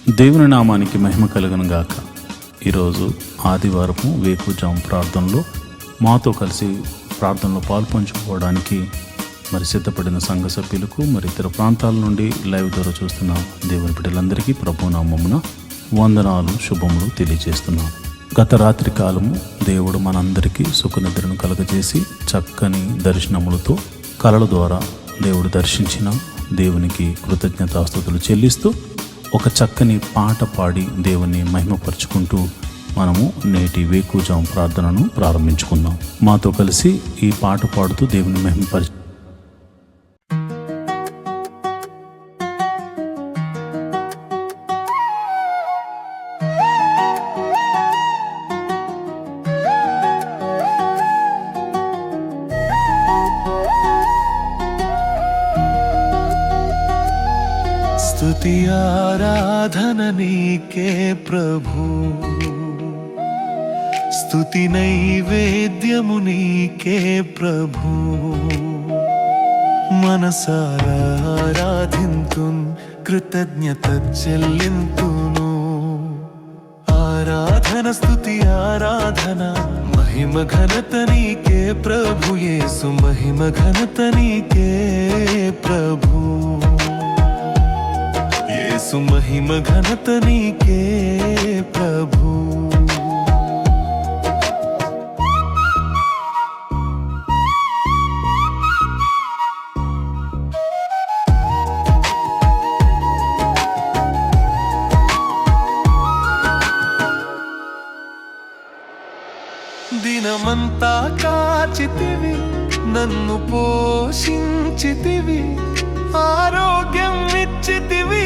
దేవుని నామానికి మహిమ కలుగును గాక. ఈరోజు ఆదివారము వేకువజాము ప్రార్థనలో మాతో కలిసి ప్రార్థనలో పాల్పంచుకోవడానికి సిద్ధపడిన సంఘ సభ్యులకు ఇతర ప్రాంతాల నుండి లైవ్ ద్వారా చూస్తున్న దేవుని బిడ్డలందరికీ ప్రభు నామమున వందనాలు, శుభములు తెలియజేస్తున్నాం. గత రాత్రి కాలము దేవుడు మనందరికీ సుఖనిద్రను కలగజేసి చక్కని దర్శనములతో కలల ద్వారా దేవుడు దర్శించిన దేవునికి కృతజ్ఞతాస్తుతులు చెల్లిస్తూ ఒక చక్కని పాట పాడి దేవుని మహిమపరుచుకుంటూ మనము నేటి వేకువజాము ప్రార్థనను ప్రారంభించుకుందాం. మాతో కలిసి ఈ పాట పాడుతూ దేవుని మహిమపరిచి స్తుతి ఆరాధన నీకే ప్రభు, స్తుతి నైవేద్యము నీకే ప్రభు. మనసారా ఆరాధింతున్, కృతజ్ఞత చెల్లింతును. ఆరాధన స్తుతి ఆరాధన, మహిమ ఘనత నీకే ప్రభు యేసు, మహిమ ఘనత నీకే ప్రభు యేసు, మహిమ ఘనత నీకే ప్రభు. దినమంతా కాచితివి, నన్ను పోషించితివి, ఆరోగ్యం ఇచ్చితివి,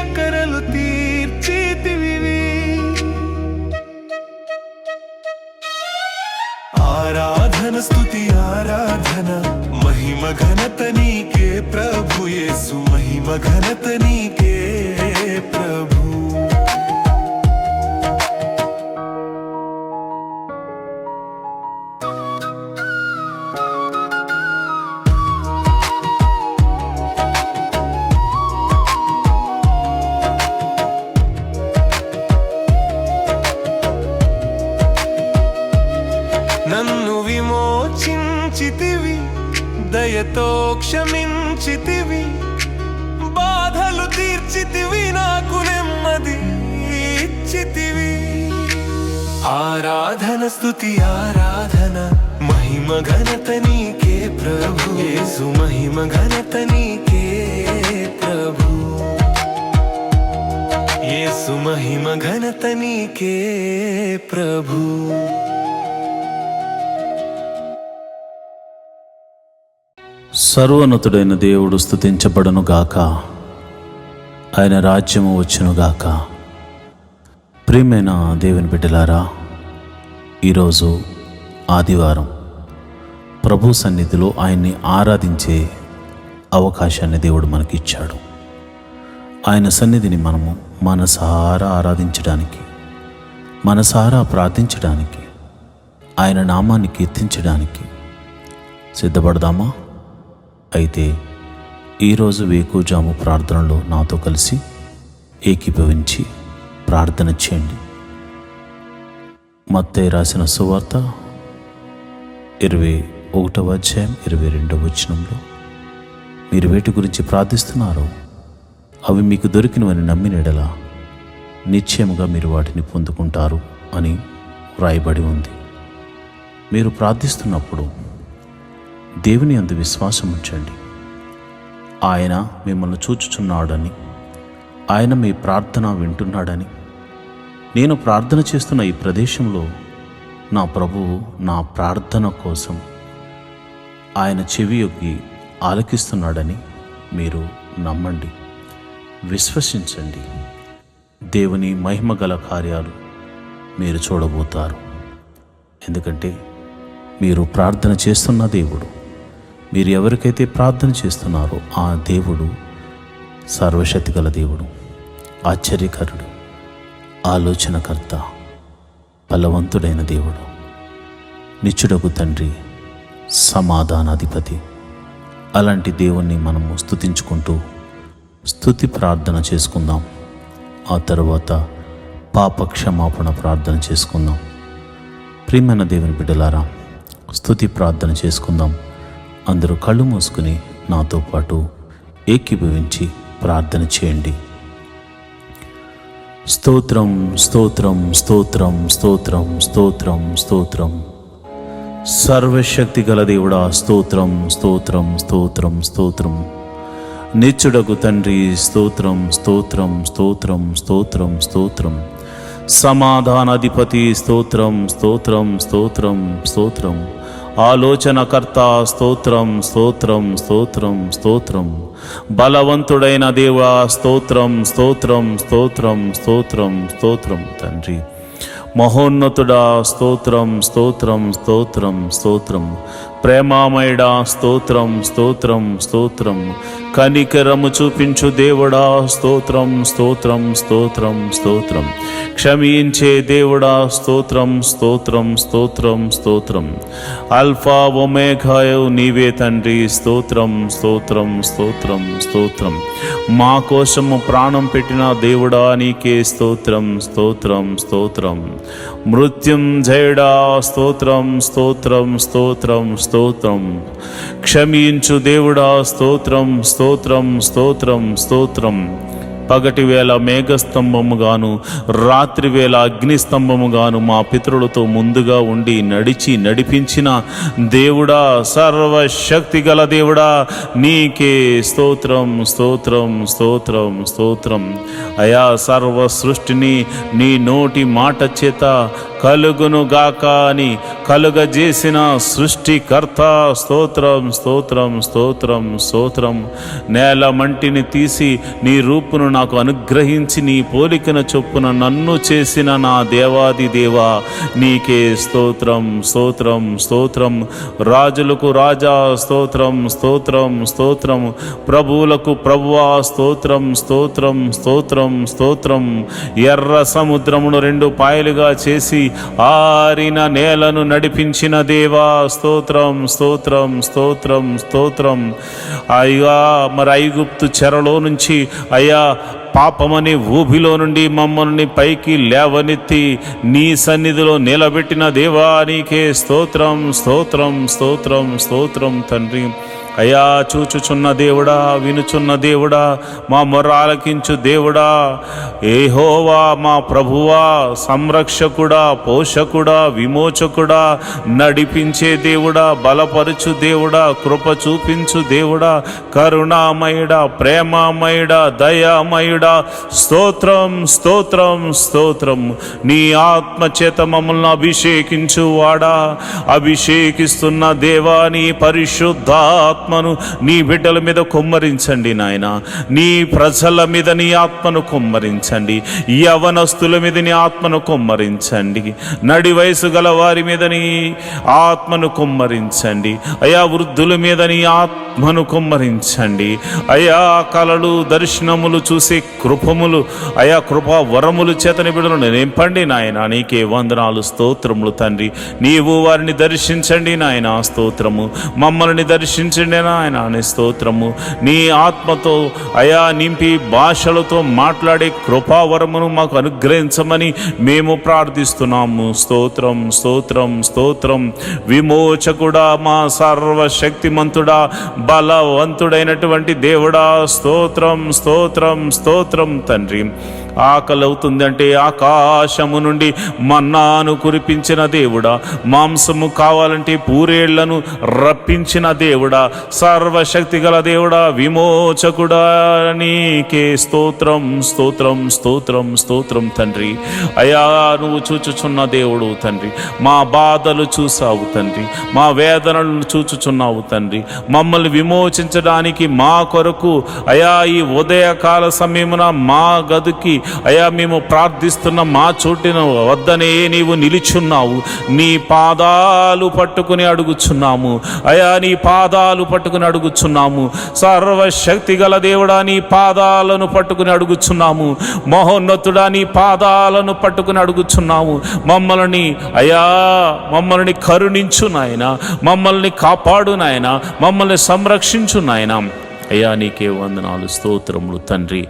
అక్కరలు తీర్చితివి. ఆరాధన స్తుతి ఆరాధన, మహిమ ఘనత నీకే ప్రభు యేసు, మహిమ ఘనత నీకే ప్రభు. నన్ను విమోచించితివి, దయతో క్షమించితివి, బాధలు తీర్చితివి, నాకు నెమ్మది ఇచ్చితివి. ఆరాధన స్తుతి ఆరాధన, మహిమ ఘనత నీకే ప్రభు యేసు, మహిమ ఘనత నీకే ప్రభు యేసు, మహిమ ఘనత నీకే ప్రభు. సర్వోన్నతుడైన దేవుడు స్తుతించబడును గాక, ఆయన రాజ్యము వచ్చును గాక. ప్రియమైన దేవుని బిడ్డలారా, ఈరోజు ఆదివారం ప్రభు సన్నిధిలో ఆయన్ని ఆరాధించే అవకాశాన్ని దేవుడు మనకిచ్చాడు. ఆయన సన్నిధిని మనము మనసారా ఆరాధించడానికి, మనసారా ప్రార్థించడానికి, ఆయన నామాన్ని కీర్తించడానికి సిద్ధపడదామా? అయితే ఈరోజు వేకువజాము ప్రార్థనలో నాతో కలిసి ఏకీభవించి ప్రార్థన చేయండి. మత్తయి రాసిన సువార్త 21వ అధ్యాయం 22వ వచనంలో, మీరు వేటి గురించి ప్రార్థిస్తున్నారో అవి మీకు దొరికినవని నమ్మిన యెడల నిశ్చయముగా మీరు వాటిని పొందుకుంటారు అని వ్రాయబడి ఉంది. మీరు ప్రార్థిస్తున్నప్పుడు దేవుని యందు విశ్వాసం ఉంచండి. ఆయన మిమ్మల్ని చూచుచున్నాడని, ఆయన మీ ప్రార్థన వింటున్నాడని, నేను ప్రార్థన చేస్తున్న ఈ ప్రదేశంలో నా ప్రభువు నా ప్రార్థన కోసం ఆయన చెవియొగ్గి ఆలకిస్తున్నాడని మీరు నమ్మండి, విశ్వసించండి. దేవుని మహిమగల కార్యాలు మీరు చూడబోతారు. ఎందుకంటే మీరు ప్రార్థన చేస్తున్న దేవుడు, మీరు ఎవరికైతే ప్రార్థన చేస్తున్నారో ఆ దేవుడు సర్వశక్తిగల దేవుడు, ఆశ్చర్యకరుడు, ఆలోచనకర్త, బలవంతుడైన దేవుడు, నిత్యుడగు తండ్రి, సమాధానాధిపతి. అలాంటి దేవుణ్ణి మనము స్తుతించుకుంటూ స్తుతి ప్రార్థన చేసుకుందాం. ఆ తర్వాత పాప క్షమాపణ ప్రార్థన చేసుకుందాం. ప్రియమైన దేవుని బిడ్డలారా, స్తుతి ప్రార్థన చేసుకుందాం. అందరూ కళ్ళు మూసుకుని నాతో పాటు ఏకీభవించి ప్రార్థన చేయండి. స్తోత్రం స్తోత్రం స్తోత్రం స్తోత్రం స్తోత్రం స్తోత్రం. సర్వశక్తి గల దేవుడా, స్తోత్రం స్తోత్రం స్తోత్రం స్తోత్రం. నిత్యుడగు తండ్రి, స్తోత్రం స్తోత్రం స్తోత్రం స్తోత్రం స్తోత్రం. సమాధానాధిపతి, స్తోత్రం స్తోత్రం స్తోత్రం స్తోత్రం. ఆలోచనకర్త, స్తోత్రం స్తోత్రం స్తోత్రం స్తోత్రం. బలవంతుడైన దేవా, స్తోత్రం స్తోత్రం స్తోత్రం స్తోత్రం స్తోత్రం తండ్రి. మహోన్నతుడా, స్తోత్రం స్తోత్రం స్తోత్రం స్తోత్రం. ప్రేమామయుడా, స్తోత్రం స్తోత్రం స్తోత్రం. కనికరము చూపించు దేవుడా, స్తోత్రం స్తోత్రం స్తోత్రం స్తోత్రం. క్షమించే దేవుడా, స్తోత్రం స్తోత్రం స్తోత్రం స్తోత్రం. అల్ఫా ఒమేగాయు నీవే తండ్రి, స్తోత్రం స్తోత్రం స్తోత్రం స్తోత్రం. మా కోసము ప్రాణం పెట్టిన దేవుడా, నీకే స్తోత్రం స్తోత్రం స్తోత్రం. మృత్యుంజయుడా, స్తోత్రం స్తోత్రం స్తోత్రం స్తోత్రం. క్షమించు దేవుడా, స్తోత్రం స్తోత్రం స్తోత్రం స్తోత్రం. పగటి వేళ మేఘస్తంభముగాను, రాత్రి వేళ అగ్నిస్తంభముగాను మా పితరులతో ముందుగా ఉండి నడిపించిన దేవుడా, సర్వశక్తి గల దేవుడా, నీకే స్తోత్రం స్తోత్రం స్తోత్రం స్తోత్రం. అయా, సర్వ సృష్టిని నీ నోటి మాట చేత కలుగును గాక అని కలుగజేసిన సృష్టికర్త, స్తోత్రం స్తోత్రం స్తోత్రం స్తోత్రం. నేల మంటిని తీసి నీ రూపును నాకు అనుగ్రహించి నీ పోలికన చొప్పున నన్ను చేసిన నా దేవాది దేవా, నీకే స్తోత్రం స్తోత్రం స్తోత్రం. రాజులకు రాజా, స్తోత్రం స్తోత్రం స్తోత్రం. ప్రభువులకు ప్రభువా, స్తోత్రం స్తోత్రం స్తోత్రం స్తోత్రం. ఎర్ర సముద్రమును 2 పాయలుగా చేసి ఆరిన నేలను నడిపించిన దేవా, స్తోత్రం స్తోత్రం స్తోత్రం స్తోత్రం. అయ్యా, మరి ఐగుప్తు చెరలో నుంచి అయ్యా పాపమని ఊబిలో నుండి మమ్మల్ని పైకి లేవనెత్తి నీ సన్నిధిలో నిలబెట్టిన దేవా, నీకే స్తోత్రం స్తోత్రం స్తోత్రం స్తోత్రం తండ్రి. అయా, చూచుచున్న దేవుడా, వినుచున్న దేవుడా, మా మొర్ర ఆలకించు దేవుడా, యెహోవా మా ప్రభువా, సంరక్షకుడా, పోషకుడా, విమోచకుడా, నడిపించే దేవుడా, బలపరచు దేవుడా, కృప చూపించు దేవుడా, కరుణామయుడా, ప్రేమామయుడా, దయామయుడా, స్తోత్రం స్తోత్రం స్తోత్రం. నీ ఆత్మ చేత మమ్మల్ని అభిషేకించు వాడా, అభిషేకిస్తున్న దేవా, నీ పరిశుద్ధాత్మను నీ బిడ్డల మీద కుమ్మరించండి నాయన. నీ ప్రజల మీద నీ ఆత్మను కుమ్మరించండి. యవనస్తుల మీద నీ ఆత్మను కుమ్మరించండి. నడి వయసు గల వారి మీద నీ ఆత్మను కుమ్మరించండి. అయా, వృద్ధుల మీద నీ ఆత్మను కుమ్మరించండి. అయా, కలలు దర్శనములు చూసే కృపములు, అయా కృపా వరములు చేతని బిడ్డలను నింపండి నాయన. నీకే వందనాలు, స్తోత్రములు తండ్రి. నీవు వారిని దర్శించండి నాయన, స్తోత్రము. మమ్మల్ని దర్శించండి నాయన, నీ స్తోత్రము. నీ ఆత్మతో అయా నింపి భాషలతో మాట్లాడే కృపావరమును మాకు అనుగ్రహించమని మేము ప్రార్థిస్తున్నాము. స్తోత్రం స్తోత్రం స్తోత్రం. విమోచకుడా, మా సర్వశక్తిమంతుడా, బలవంతుడైనటువంటి దేవుడా, స్తోత్రం స్తోత్రం స్తోత్రం తండ్రి. ఆకలి అవుతుందంటే ఆకాశము నుండి మన్నాను కురిపించిన దేవుడా, మాంసము కావాలంటే పూరేళ్లను రప్పించిన దేవుడా, సర్వశక్తి గల దేవుడా, విమోచకుడా, నీకే స్తోత్రం స్తోత్రం స్తోత్రం స్తోత్రం తండ్రి. అయా, నువ్వు చూచుచున్న దేవుడు తండ్రి. మా బాధలు చూసావు తండ్రి, మా వేదనలను చూచుచున్నావు తండ్రి. మమ్మల్ని విమోచించడానికి మా కొరకు అయా ఈ ఉదయకాల సమయమున మా గదికి అయా మేము ప్రార్థిస్తున్న మా చోటిన వద్దనే నీవు నిలుచున్నావు. నీ పాదాలు పట్టుకుని అడుగుచున్నాము అయా, నీ పాదాలు పట్టుకుని అడుగుచున్నాము. సర్వశక్తి గల దేవుడా, నీ పాదాలను పట్టుకుని అడుగుచున్నాము. మహోన్నతుడా, నీ పాదాలను పట్టుకుని అడుగుచున్నాము. మమ్మల్ని అయా, మమ్మల్ని కరుణించు నాయన, మమ్మల్ని కాపాడు నాయన, మమ్మల్ని సంరక్షించు నాయన. అయ్యా నీకే వందనాలు, స్తోత్రములు తండ్రి.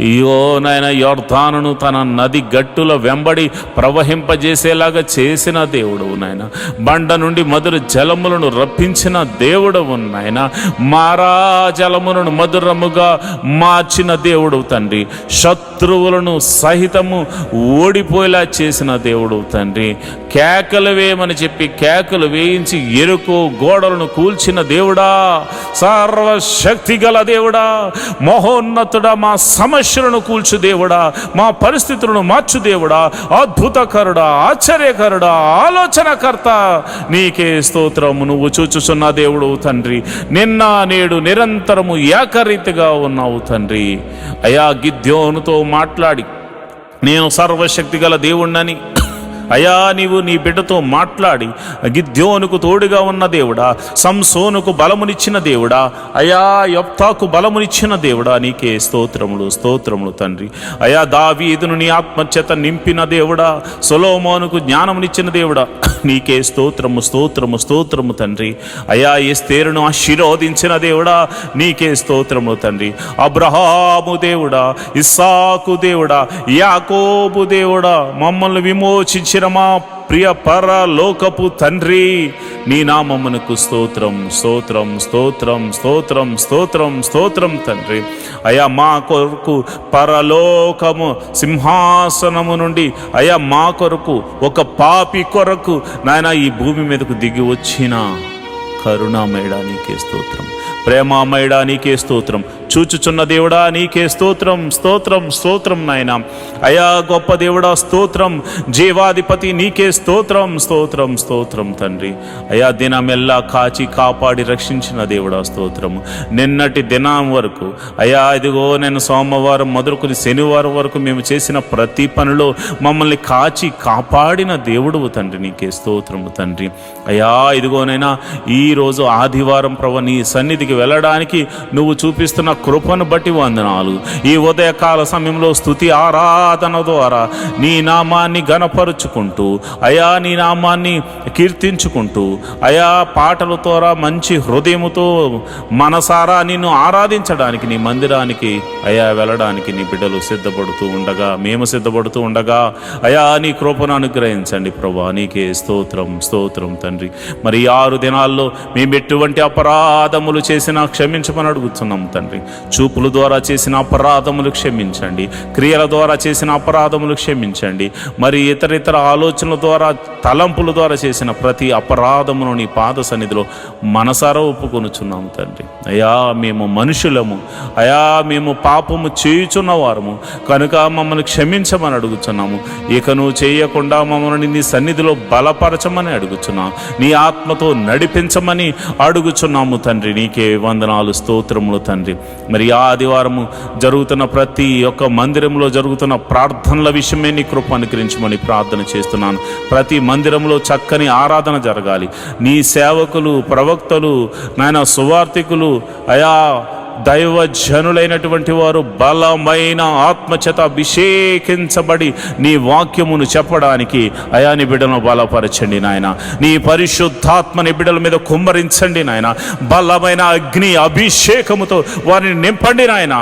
అయ్యో నాయన, యొర్దానును తన నది గట్టుల వెంబడి ప్రవహింపజేసేలాగా చేసిన దేవుడవు నాయన. బండ నుండి మధుర జలములను రప్పించిన దేవుడవు నాయన. మారా జలములను మధురముగా మార్చిన దేవుడవు తండ్రి. శత్రువులను సహితము ఓడిపోయేలా చేసిన దేవుడవు తండ్రి. కేకలు వేయమని చెప్పి కేకలు వేయించి ఎరుకో గోడలను కూల్చిన దేవుడా, సర్వశక్తి గల దేవుడా, మహోన్నతుడా, మా సమస్యలను కూల్చు దేవుడా, మా పరిస్థితులను మార్చు దేవుడా, అద్భుతకరుడా, ఆశ్చర్యకరుడా, ఆలోచనకర్త, నీకే స్తోత్రము. నువ్వు చూచుచున్న దేవుడు తండ్రి. నిన్న నేడు నిరంతరము ఏకరీతిగా ఉన్నావు తండ్రి. అయా గిద్యోనుతో మాట్లాడి నేను సర్వశక్తి గల దేవుణ్ణని అయా నీవు నీ బిడ్డతో మాట్లాడి గిద్యోనుకు తోడుగా ఉన్న దేవుడా, సంసోనుకు బలమునిచ్చిన దేవుడా, అయా యొప్తాకు బలమునిచ్చిన దేవుడా, నీకే స్తోత్రములు, స్తోత్రములు తండ్రి. అయా దావీదును నీ ఆత్మచేత నింపిన దేవుడా, సొలొమోనుకు జ్ఞానమునిచ్చిన దేవుడా, నీకే స్తోత్రము, స్తోత్రము, స్తోత్రము తండ్రి. అయా ఎస్తేరును ఆశీర్వదించిన దేవుడా, నీకే స్తోత్రము తండ్రి. అబ్రహాము దేవుడా, ఇస్సాకు దేవుడా, యాకోబు దేవుడా, మమ్మల్ని విమోచించిన మా ప్రియ పరలోకపు తండ్రి, నీ నామమునకు స్తోత్రం, స్తోత్రం, స్తోత్రం, స్తోత్రం, స్తోత్రం, స్తోత్రం తండ్రి. అయా మా కొరకు పరలోకము సింహాసనము నుండి అయా మా కొరకు ఒక పాపి కొరకు నాయన ఈ భూమి మీదకు దిగి వచ్చిన కరుణామయుడా నీకే స్తోత్రం, ప్రేమామయుడా నీకే స్తోత్రం, చూచుచున్న దేవుడా నీకే స్తోత్రం, స్తోత్రం, స్తోత్రం నాయన. అయా గొప్ప దేవుడా స్తోత్రం, జీవాధిపతి నీకే స్తోత్రం, స్తోత్రం, స్తోత్రం తండ్రి. అయా దినమెల్లా కాచి కాపాడి రక్షించిన దేవుడా స్తోత్రము. నిన్నటి దినం వరకు అయా ఇదిగో నేను సోమవారం మొదలుకొని శనివారం వరకు మేము చేసిన ప్రతి పనిలో మమ్మల్ని కాచి కాపాడిన దేవుడు తండ్రి, నీకే స్తోత్రము తండ్రి. అయా ఇదిగోనైనా ఈరోజు ఆదివారం ప్రభు నీ సన్నిధికి వెళ్ళడానికి నువ్వు చూపిస్తున్న కృపను బట్టి వందనాలు. ఈ ఉదయకాల సమయంలో స్తుతి ఆరాధన ద్వారా నీ నామాన్ని గణపరుచుకుంటూ అయా నీ నామాన్ని కీర్తించుకుంటూ అయా పాటల ద్వారా మంచి హృదయముతో మనసారా నిన్ను ఆరాధించడానికి నీ మందిరానికి అయా వెళ్ళడానికి నీ బిడ్డలు సిద్ధపడుతూ ఉండగా, మేము సిద్ధపడుతూ ఉండగా అయా నీ కృపను అనుగ్రహించండి ప్రభా, నీకే స్తోత్రం, స్తోత్రం తండ్రి. మరి 6 దినాల్లో మేము ఎటువంటి అపరాధములు చేసినా క్షమించమని అడుగుతున్నాం తండ్రి. చూపుల ద్వారా చేసిన అపరాధములు క్షమించండి, క్రియల ద్వారా చేసిన అపరాధములు క్షమించండి, మరి ఇతర ఆలోచనల ద్వారా తలంపుల ద్వారా చేసిన ప్రతి అపరాధమును నీ పాద సన్నిధిలో మనసారా ఒప్పుకొనుచున్నాము తండ్రి. అయా మేము మనుషులము, అయా మేము పాపము చేయుచున్న వారము కనుక మమ్మల్ని క్షమించమని అడుగుచున్నాము. ఇక నువ్వు చేయకుండా మమ్మల్ని నీ సన్నిధిలో బలపరచమని అడుగుచున్నాము, నీ ఆత్మతో నడిపించమని అడుగుచున్నాము తండ్రి. నీకే వందనాలు, స్తోత్రములు తండ్రి. మరి ఆదివారము జరుగుతున్న ప్రతి ఒక్క మందిరంలో జరుగుతున్న ప్రార్థనల విషయమే నీ కృప అనుగ్రహించమని ప్రార్థన చేస్తున్నాను. ప్రతి మందిరంలో చక్కని ఆరాధన జరగాలి. నీ సేవకులు, ప్రవక్తలు, నాయన సువార్థికులు, అయా దైవజనులైనటువంటి వారు బలమైన ఆత్మచేత అభిషేకించబడి నీ వాక్యమును చెప్పడానికి అయా నీ బిడ్డలను బలపరచండి నాయన. నీ పరిశుద్ధాత్మని బిడ్డల మీద కుమ్మరించండి నాయన. బలమైన అగ్ని అభిషేకముతో వారిని నింపండి నాయన.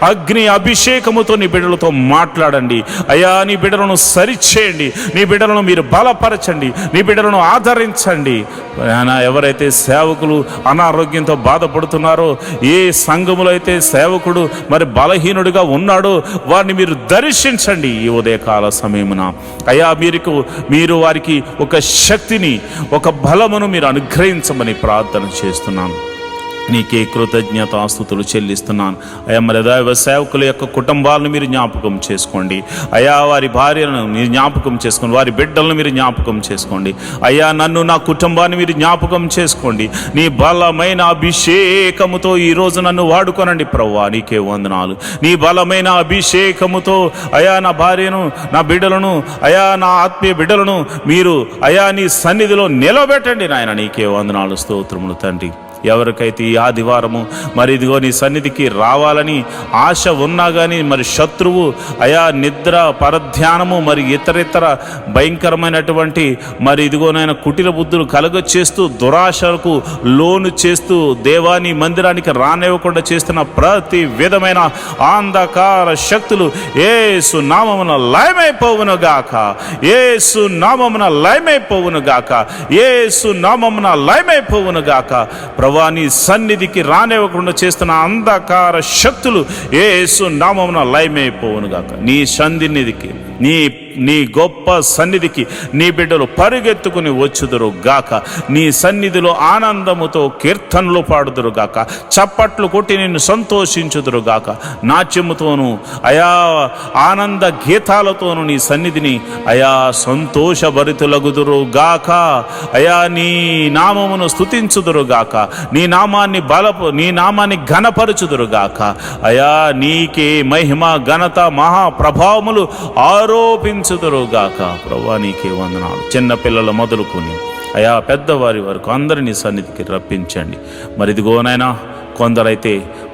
అగ్ని అభిషేకముతో నీ బిడ్డలతో మాట్లాడండి అయా. నీ బిడ్డలను సరిచేయండి, నీ బిడ్డలను మీరు బలపరచండి, నీ బిడ్డలను ఆదరించండి నాయన. ఎవరైతే సేవకులు అనారోగ్యంతో బాధపడుతున్నారో, ఏ సంఘములో అయితే సేవకుడు మరి బలహీనుడిగా ఉన్నాడో వారిని మీరు దర్శించండి ఈ ఉదయకాల సమయమున అయ్యా. మీరు వారికి ఒక శక్తిని, ఒక బలమును మీరు అనుగ్రహించమని ప్రార్థన చేస్తున్నాను. నీకే కృతజ్ఞతాస్తుతులు చెల్లిస్తున్నాను అయ్యా. మరి దైవ సేవకుల యొక్క కుటుంబాలను మీరు జ్ఞాపకం చేసుకోండి అయ్యా. వారి భార్యలను మీరు జ్ఞాపకం చేసుకోండి, వారి బిడ్డలను మీరు జ్ఞాపకం చేసుకోండి అయ్యా. నన్ను, నా కుటుంబాన్ని మీరు జ్ఞాపకం చేసుకోండి. నీ బలమైన అభిషేకముతో ఈరోజు నన్ను వాడుకోనండి ప్రభువా, నీకే వందనాలు. నీ బలమైన అభిషేకముతో అయా నా భార్యను, నా బిడ్డలను అయా, నా ఆత్మీయ బిడ్డలను మీరు అయా నీ సన్నిధిలో నిలబెట్టండి నాయన. నీకే వందనాలు, స్తోత్రములు తండ్రి. ఎవరికైతే ఈ ఆదివారము మరి ఇదిగో నీ సన్నిధికి రావాలని ఆశ ఉన్నా కానీ మరి శత్రువు అయా నిద్ర పరధ్యానము మరి ఇతరితర భయంకరమైనటువంటి మరి ఇదిగోనైనా కుటిల బుద్ధులు కలగచేస్తూ దురాశలకు లోను చేస్తూ దేవాని మందిరానికి రానివ్వకుండా చేస్తున్న ప్రతి విధమైన అంధకార శక్తులు యేసు నామమున లయమైపోవును గాక, యేసు నామమున లయమైపోవును గాక, యేసు నామమున లయమైపోవును గాక. ప్రభువా నీ సన్నిధికి రానివ్వకుండా చేస్తున్న అంధకార శక్తులు యేసు నామమున లయమైపోవును గాక. నీ సన్నిధికి నీ గొప్ప సన్నిధికి నీ బిడ్డలు పరిగెత్తుకుని వచ్చుదురు గాక. నీ సన్నిధిలో ఆనందముతో కీర్తనలు పాడుదురు గాక, చప్పట్లు కొట్టి నిన్ను సంతోషించుదురు గాక. నాట్యముతోనూ అయా ఆనంద గీతాలతోనూ నీ సన్నిధిని అయా సంతోషభరితులగుదురు గాక. అయా నీ నామమును స్తుతించుదురు గాక, నీ నామాన్ని ఘనపరచుదురు గాక. అయా నీకే మహిమ ఘనత మహాప్రభావములు ఆరోపించుదురుగాక. ప్రభువా నీకే వందనాలు. చిన్న పిల్లల మొదలుకొని అయా పెద్దవారి వరకు అందరినీ సన్నిధికి రప్పించండి. మరి ఇదిగోనైనా కొందరైతే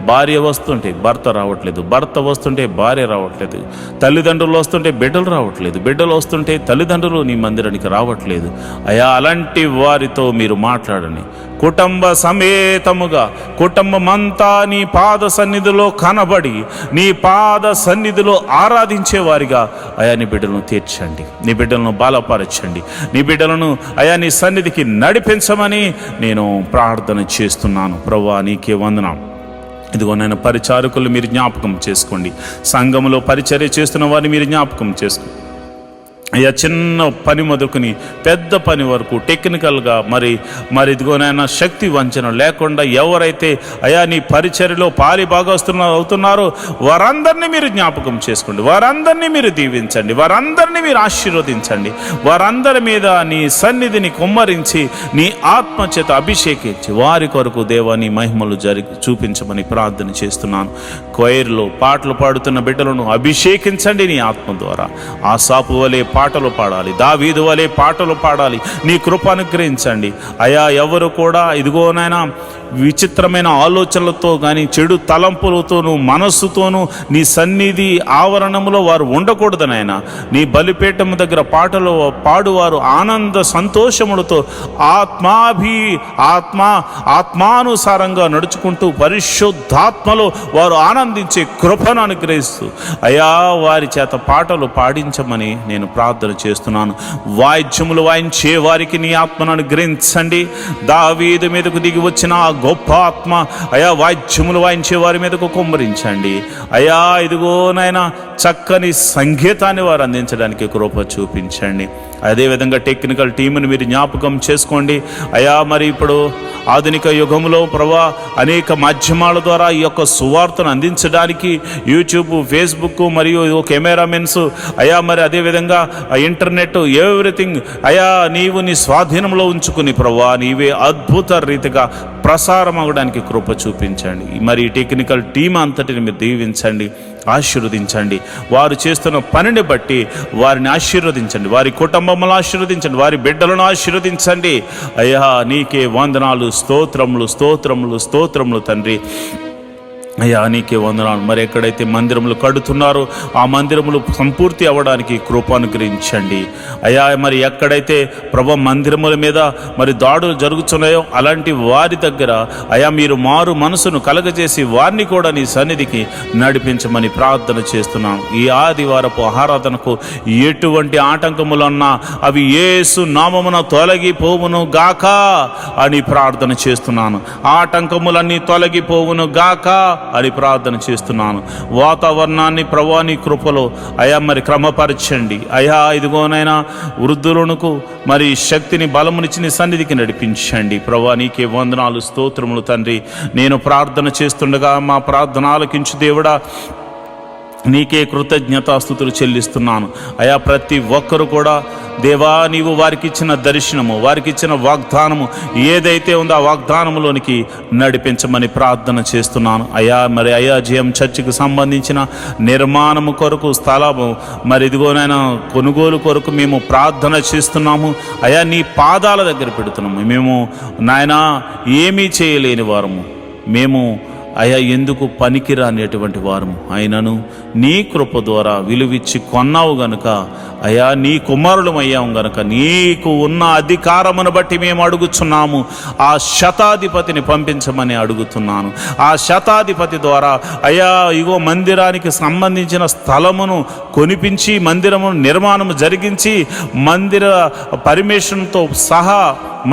భార్య వస్తుంటే భర్త రావట్లేదు, భర్త వస్తుంటే భార్య రావట్లేదు, తల్లిదండ్రులు వస్తుంటే బిడ్డలు రావట్లేదు, బిడ్డలు వస్తుంటే తల్లిదండ్రులు నీ మందిరానికి రావట్లేదు. అయా అలాంటి వారితో మీరు మాట్లాడండి. కుటుంబ సమేతముగా కుటుంబమంతా నీ పాద సన్నిధిలో కనబడి నీ పాద సన్నిధిలో ఆరాధించేవారిగా అయా నీ బిడ్డలను తీర్చండి, నీ బిడ్డలను బలపరచండి, నీ బిడ్డలను అయా నీ సన్నిధికి నడిపించమని నేను ప్రార్థన చేస్తున్నాను. ప్రభువా నీకే వందనం. ఇదిగో నేను పరిచారకులు మీరు జ్ఞాపకం చేసుకోండి, సంఘములో పరిచర్య చేస్తున్న వారిని మీరు జ్ఞాపకం చేసుకోండి. అయ్యా చిన్న పని మొదలుకొని పెద్ద పని వరకు టెక్నికల్గా మరి ఇదిగోనైనా శక్తి వంచన లేకుండా ఎవరైతే అయా నీ పరిచర్యలో పాలి అవుతున్నారో వారందరినీ మీరు జ్ఞాపకం చేసుకోండి, వారందరినీ మీరు దీవించండి, వారందరినీ మీరు ఆశీర్వదించండి, వారందరి మీద నీ సన్నిధిని కుమ్మరించి నీ ఆత్మ చేత అభిషేకించి వారి కొరకు దేవా నీ మహిమలు చూపించమని ప్రార్థన చేస్తున్నాను. కొయిర్లో పాటలు పాడుతున్న బిడ్డలను అభిషేకించండి నీ ఆత్మ ద్వారా. ఆ సాపు వలె పాటలు పాడాలి, దావీదు వలె పాటలు పాడాలి. నీ కృప అనుగ్రహించండి అయా. ఎవరు కూడా ఇదిగోనైనా విచిత్రమైన ఆలోచనలతో కానీ చెడు తలంపులతోనూ మనస్సుతోనూ నీ సన్నిధి ఆవరణంలో వారు ఉండకూడదు నాయనా. నీ బలిపీఠం దగ్గర పాటలు పాడువారు ఆనంద సంతోషములతో ఆత్మానుసారంగా నడుచుకుంటూ పరిశుద్ధాత్మలో వారు ఆనందించే కృపను అనుగ్రహిస్తూ అయా వారి చేత పాటలు పాడించమని నేను ప్రార్థన చేస్తున్నాను. వాయిద్యములు వాయించే వారికి నీ ఆత్మను అనుగ్రహించండి. దావీదు మీదకు దిగి వచ్చిన ఆ గొప్ప ఆత్మ అయా వాయిద్యములు వాయించే వారి మీదకు కుమ్మరించండి అయా. ఇదిగోనైనా చక్కని సంగీతాన్ని వారు అందించడానికి కృప చూపించండి. అదేవిధంగా టెక్నికల్ టీంని మీరు జ్ఞాపకం చేసుకోండి అయా. మరి ఇప్పుడు ఆధునిక యుగంలో ప్రభా అనేక మాధ్యమాల ద్వారా ఈ యొక్క సువార్తను అందించడానికి యూట్యూబ్, ఫేస్బుక్ మరియు కెమెరామెన్స్ అయా, మరి అదేవిధంగా ఇంటర్నెట్ ఎవ్రీథింగ్ అయా నీవు నీ స్వాధీనంలో ఉంచుకుని ప్రభా నీవే అద్భుత రీతిగా ప్రసారం అవ్వడానికి కృప చూపించండి. మరి టెక్నికల్ టీం అంతటిని మీరు దీవించండి, ఆశీర్వదించండి. వారు చేస్తున్న పనిని బట్టి వారిని ఆశీర్వదించండి, వారి కుటుంబములను ఆశీర్వదించండి, వారి బిడ్డలను ఆశీర్వదించండి అయ్యా. నీకే వందనాలు, స్తోత్రములు స్తోత్రములు స్తోత్రములు తండ్రి అయ్యా. నీకే వందనాలు. మరి ఎక్కడైతే మందిరములు కడుతున్నారో ఆ మందిరములు సంపూర్తి అవ్వడానికి కృప అనుగ్రహించండి అయ్యా. మరి ఎక్కడైతే ప్రభు మందిరముల మీద మరి దాడులు జరుగుతున్నాయో అలాంటి వారి దగ్గర అయ్యా మీరు మారు మనసును కలగజేసి వారిని కూడా నీ సన్నిధికి నడిపించమని ప్రార్థన చేస్తున్నాను. ఈ ఆదివారపు ఆరాధనకు ఎటువంటి ఆటంకములున్నా అవి యేసు నామమున తొలగిపోవును గాక అని ప్రార్థన చేస్తున్నాను. ఆటంకములన్నీ తొలగిపోవును గాక అని ప్రార్థన చేస్తున్నాను. వాతావరణాన్ని ప్రభువా నీ కృపలో అయా మరి క్రమపరచండి అయా. ఇదిగోనైనా వృద్ధులకు మరి శక్తిని బలమునిచ్చి నీ సన్నిధికి నడిపించండి ప్రభువా. నీకే వందనాలు, స్తోత్రములు తండ్రి. నేను ప్రార్థన చేస్తుండగా మా ప్రార్థన ఆలకించు దేవుడా నీకే కృతజ్ఞతాస్తుతులు చెల్లిస్తున్నాను అయా. ప్రతి ఒక్కరు కూడా దేవా, నీవు వారికి ఇచ్చిన దర్శనము, వారికి ఇచ్చిన వాగ్దానము ఏదైతే ఉందో ఆ వాగ్దానములోనికి నడిపించమని ప్రార్థన చేస్తున్నాను అయా. మరి అయాజీఎం చర్చికి సంబంధించిన నిర్మాణము కొరకు స్థలము మరి ఇదిగోనైనా కొనుగోలు కొరకు మేము ప్రార్థన చేస్తున్నాము అయా. నీ పాదాల దగ్గర పెడుతున్నాము. మేము నాయనా ఏమీ చేయలేని వారము, మేము అయా ఎందుకు పనికిరానిటువంటి వారము, అయినను నీ కృప ద్వారా విలువిచ్చి కొన్నావు గనుక అయా, నీ కుమారులం అయ్యాము గనుక నీకు ఉన్న అధికారమును బట్టి మేము అడుగుచున్నాము. ఆ శతాధిపతిని పంపించమని అడుగుతున్నాను. ఆ శతాధిపతి ద్వారా అయా ఇగో మందిరానికి సంబంధించిన స్థలమును కొనిపించి మందిరము నిర్మాణము జరిగించి మందిర పర్మిషన్తో సహా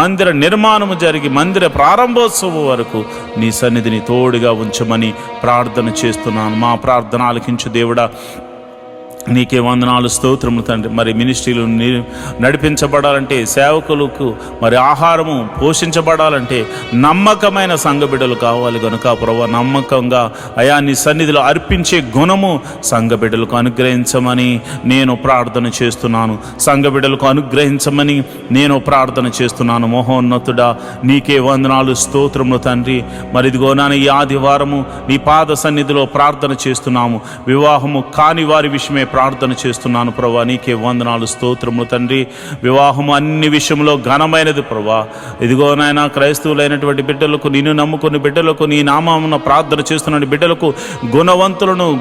మందిర నిర్మాణము జరిగి మందిర ప్రారంభోత్సవం వరకు నీ సన్నిధిని తోడుగా ఉంచమని ప్రార్థన చేస్తున్నాను. మా ప్రార్థన ఆలకించు దేవుడా, నీకే వందనాలు, స్తోత్రములు తండ్రి. మరి మినిస్ట్రీలు నడిపించబడాలంటే, సేవకులకు మరి ఆహారము పోషించబడాలంటే నమ్మకమైన సంఘ బిడ్డలు కావాలి కనుక ప్రభువా, నమ్మకంగా అయా నీ సన్నిధిలో అర్పించే గుణము సంఘ బిడ్డలకు అనుగ్రహించమని నేను ప్రార్థన చేస్తున్నాను. సంఘ బిడ్డలకు అనుగ్రహించమని నేను ప్రార్థన చేస్తున్నాను. మహోన్నతుడా, నీకే వందనాలు, స్తోత్రములు తండ్రి. మరి ఇదిగో నాన్న, ఈ ఆదివారము నీ పాద సన్నిధిలో ప్రార్థన చేస్తున్నాము. వివాహము కాని వారి విషయమే ప్రార్థన చేస్తున్నాను ప్రభా. నీకే వందనాలు, స్తోత్రములు తండ్రి. వివాహము అన్ని విషయంలో ఘనమైనది ప్రభా. ఇదిగో నాయన, క్రైస్తవులైనటువంటి బిడ్డలకు, నిన్ను నమ్ముకున్న బిడ్డలకు, నీ నామమున ప్రార్థన చేస్తున్న బిడ్డలకు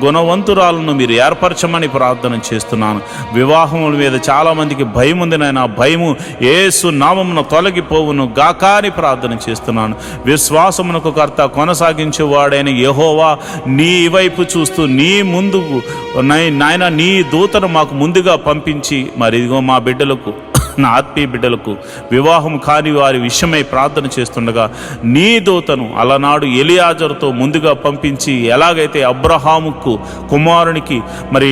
గుణవంతురాలను మీరు ఏర్పరచమని ప్రార్థన చేస్తున్నాను. వివాహముల మీద చాలామందికి భయం ఉంది నాయన. భయము యేసు నామమున తొలగిపోవును గాక అని ప్రార్థన చేస్తున్నాను. విశ్వాసమునకు కర్త కొనసాగించేవాడైన యెహోవా నీ వైపు చూస్తూ నీ ముందుకు నాయన నీ దూతను మాకు ముందుగా పంపించి మరి ఇదిగో మా బిడ్డలకు, నా ఆత్మీయ బిడ్డలకు వివాహం కాని వారి విషయమై ప్రార్థన చేస్తుండగా నీ దూతను అలనాడు ఎలియాజరుతో ముందుగా పంపించి ఎలాగైతే అబ్రహాముకు కుమారునికి మరి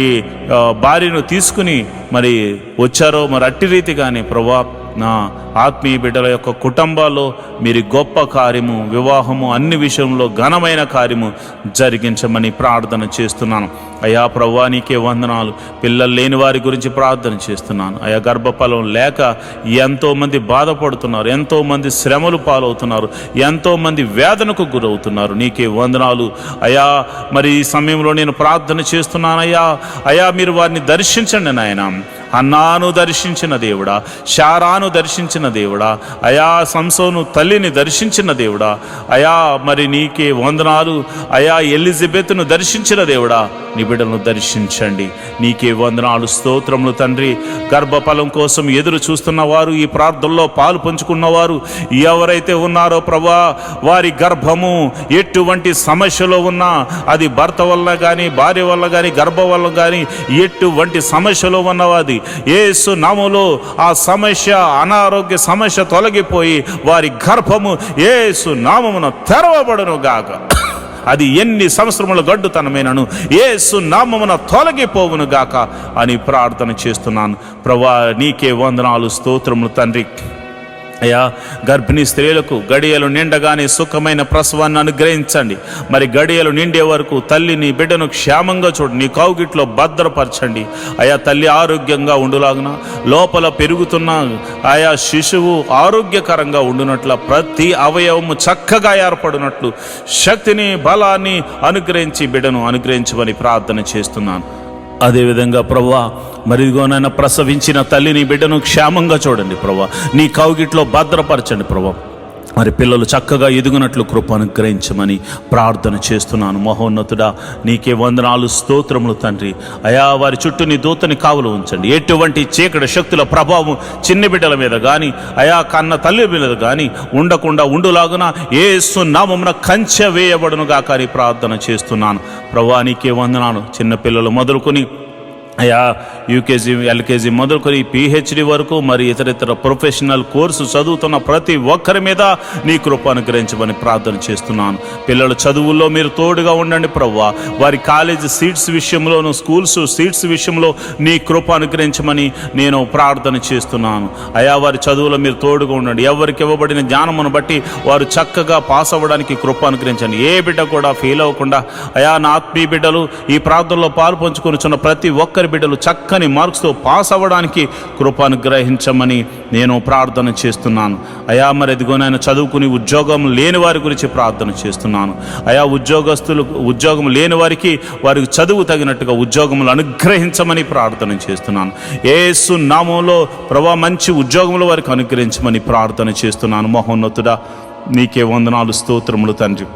భార్యను తీసుకుని మరి వచ్చారో మరి అట్టి రీతిగానే ప్రభా నా ఆత్మీయ బిడ్డల యొక్క కుటుంబాల్లో మీరు గొప్ప కార్యము, వివాహము అన్ని విషయంలో ఘనమైన కార్యము జరిగించమని ప్రార్థన చేస్తున్నాను అయా. ప్రభువా, నీకే వందనాలు. పిల్లలు లేని వారి గురించి ప్రార్థన చేస్తున్నాను అయా. గర్భఫలం లేక ఎంతోమంది బాధపడుతున్నారు, ఎంతోమంది శ్రమలు పాలవుతున్నారు, ఎంతోమంది వేదనకు గురవుతున్నారు. నీకే వందనాలు అయా. మరి ఈ సమయంలో నేను ప్రార్థన చేస్తున్నాను అయ్యా. అయా, మీరు వారిని దర్శించండి నాయన. హన్నాను దర్శించిన దేవుడా, శారాను దర్శించిన దేవుడా అయా, సంసోను తల్లిని దర్శించిన దేవుడా అయా. మరి నీకే వందనాలు అయా. ఎలిజబెత్ను దర్శించిన దేవుడా, నీ బిడ్డలను దర్శించండి. నీకే వందనాలు, స్తోత్రములు తండ్రి. గర్భఫలం కోసం ఎదురు చూస్తున్న వారు, ఈ ప్రార్థనలో పాలు పంచుకున్నవారు ఎవరైతే ఉన్నారో ప్రభా, వారి గర్భము ఎటువంటి సమస్యలో ఉన్నా, అది భర్త వల్ల కానీ, భార్య వల్ల కానీ, గర్భం వల్ల కానీ, ఎటువంటి సమస్యలో ఉన్నవాది యేసు నామములో ఆ సమస్య, అనారోగ్య సమస్య తొలగిపోయి వారి గర్భము యేసు నామమున తెరవబడును గాక. అది ఎన్ని సంవత్సరముల గడ్డుతనమైనను యేసు నామమున తొలగిపోవును గాక అని ప్రార్థన చేస్తున్నాను ప్రభువా. నీకే వందనాలు, స్తోత్రములు తండ్రి అయ్యా. గర్భిణీ స్త్రీలకు గడియలు నిండగానే సుఖమైన ప్రసవాన్ని అనుగ్రహించండి. మరి గడియలు నిండే వరకు తల్లిని బిడ్డను క్షేమంగా చూడు, నీ కౌగిట్లో భద్రపరచండి అయా. తల్లి ఆరోగ్యంగా ఉండులాగున, లోపల పెరుగుతున్న ఆయా శిశువు ఆరోగ్యకరంగా ఉండునట్ల, ప్రతి అవయవము చక్కగా ఏర్పడినట్లు శక్తిని, బలాన్ని అనుగ్రహించి బిడ్డను అనుగ్రహించమని ప్రార్థన చేస్తున్నాను. అదేవిధంగా ప్రభువా, మరిదిగోనైనా ప్రసవించిన తల్లిని బిడ్డను క్షేమంగా చూడండి ప్రభువా. నీ కౌగిట్లో భద్రపరచండి ప్రభువా. మరి పిల్లలు చక్కగా ఎదుగునట్లు కృప అనుగ్రహించమని ప్రార్థన చేస్తున్నాను. మహోన్నతుడా, నీకే వందనాలు, స్తోత్రములు తండ్రి అయా. వారి చుట్టూ నీ దూతని కావలు ఉంచండి. ఎటువంటి చీకటి శక్తుల ప్రభావం చిన్ని బిడ్డల మీద కానీ అయా, కన్న తల్లి మీద కానీ ఉండకుండా ఉండులాగున యేసు నామమున కంచె వేయబడునుగా కానీ ప్రార్థన చేస్తున్నాను ప్రభువా. నీకే వందనాలు. చిన్నపిల్లలు మొదలుకొని అయా యూకేజీ ఎల్కేజీ మొదలుకొని పిహెచ్డి వరకు మరి ఇతర ప్రొఫెషనల్ కోర్సు చదువుతున్న ప్రతి ఒక్కరి మీద నీ కృప అనుగ్రహించమని ప్రార్థన చేస్తున్నాను. పిల్లల చదువుల్లో మీరు తోడుగా ఉండండి ప్రభువా. వారి కాలేజీ సీట్స్ విషయంలోను, స్కూల్స్ సీట్స్ విషయంలో నీ కృప అనుగ్రహించమని నేను ప్రార్థన చేస్తున్నాను. అయా వారి చదువులో మీరు తోడుగా ఉండండి. ఎవరికి ఇవ్వబడిన జ్ఞానమును బట్టి వారు చక్కగా పాస్ అవ్వడానికి కృప అనుగ్రహించండి. ఏ బిడ్డ కూడా ఫెయిల్ అవ్వకుండా అయా నా ఆత్మీయ బిడ్డలు ఈ ప్రార్థనలో పాలు పంచుకొనిచున్న ప్రతి ఒక్కరి బిడ్డలు చక్కని మార్క్స్తో పాస్ అవ్వడానికి కృప అనుగ్రహించమని నేను ప్రార్థన చేస్తున్నాను. అయా మరి ఎదిగోనైనా చదువుకుని ఉద్యోగం లేని వారి గురించి ప్రార్థన చేస్తున్నాను. అయా ఉద్యోగం లేని వారికి వారికి చదువు తగినట్టుగా ఉద్యోగములు అనుగ్రహించమని ప్రార్థన చేస్తున్నాను. యేసు నామములో ప్రభువా మంచి ఉద్యోగములు వారికి అనుగ్రహించమని ప్రార్థన చేస్తున్నాను. మహోన్నతుడా నీకే వందనాలు, స్తోత్రములు తండ్రి.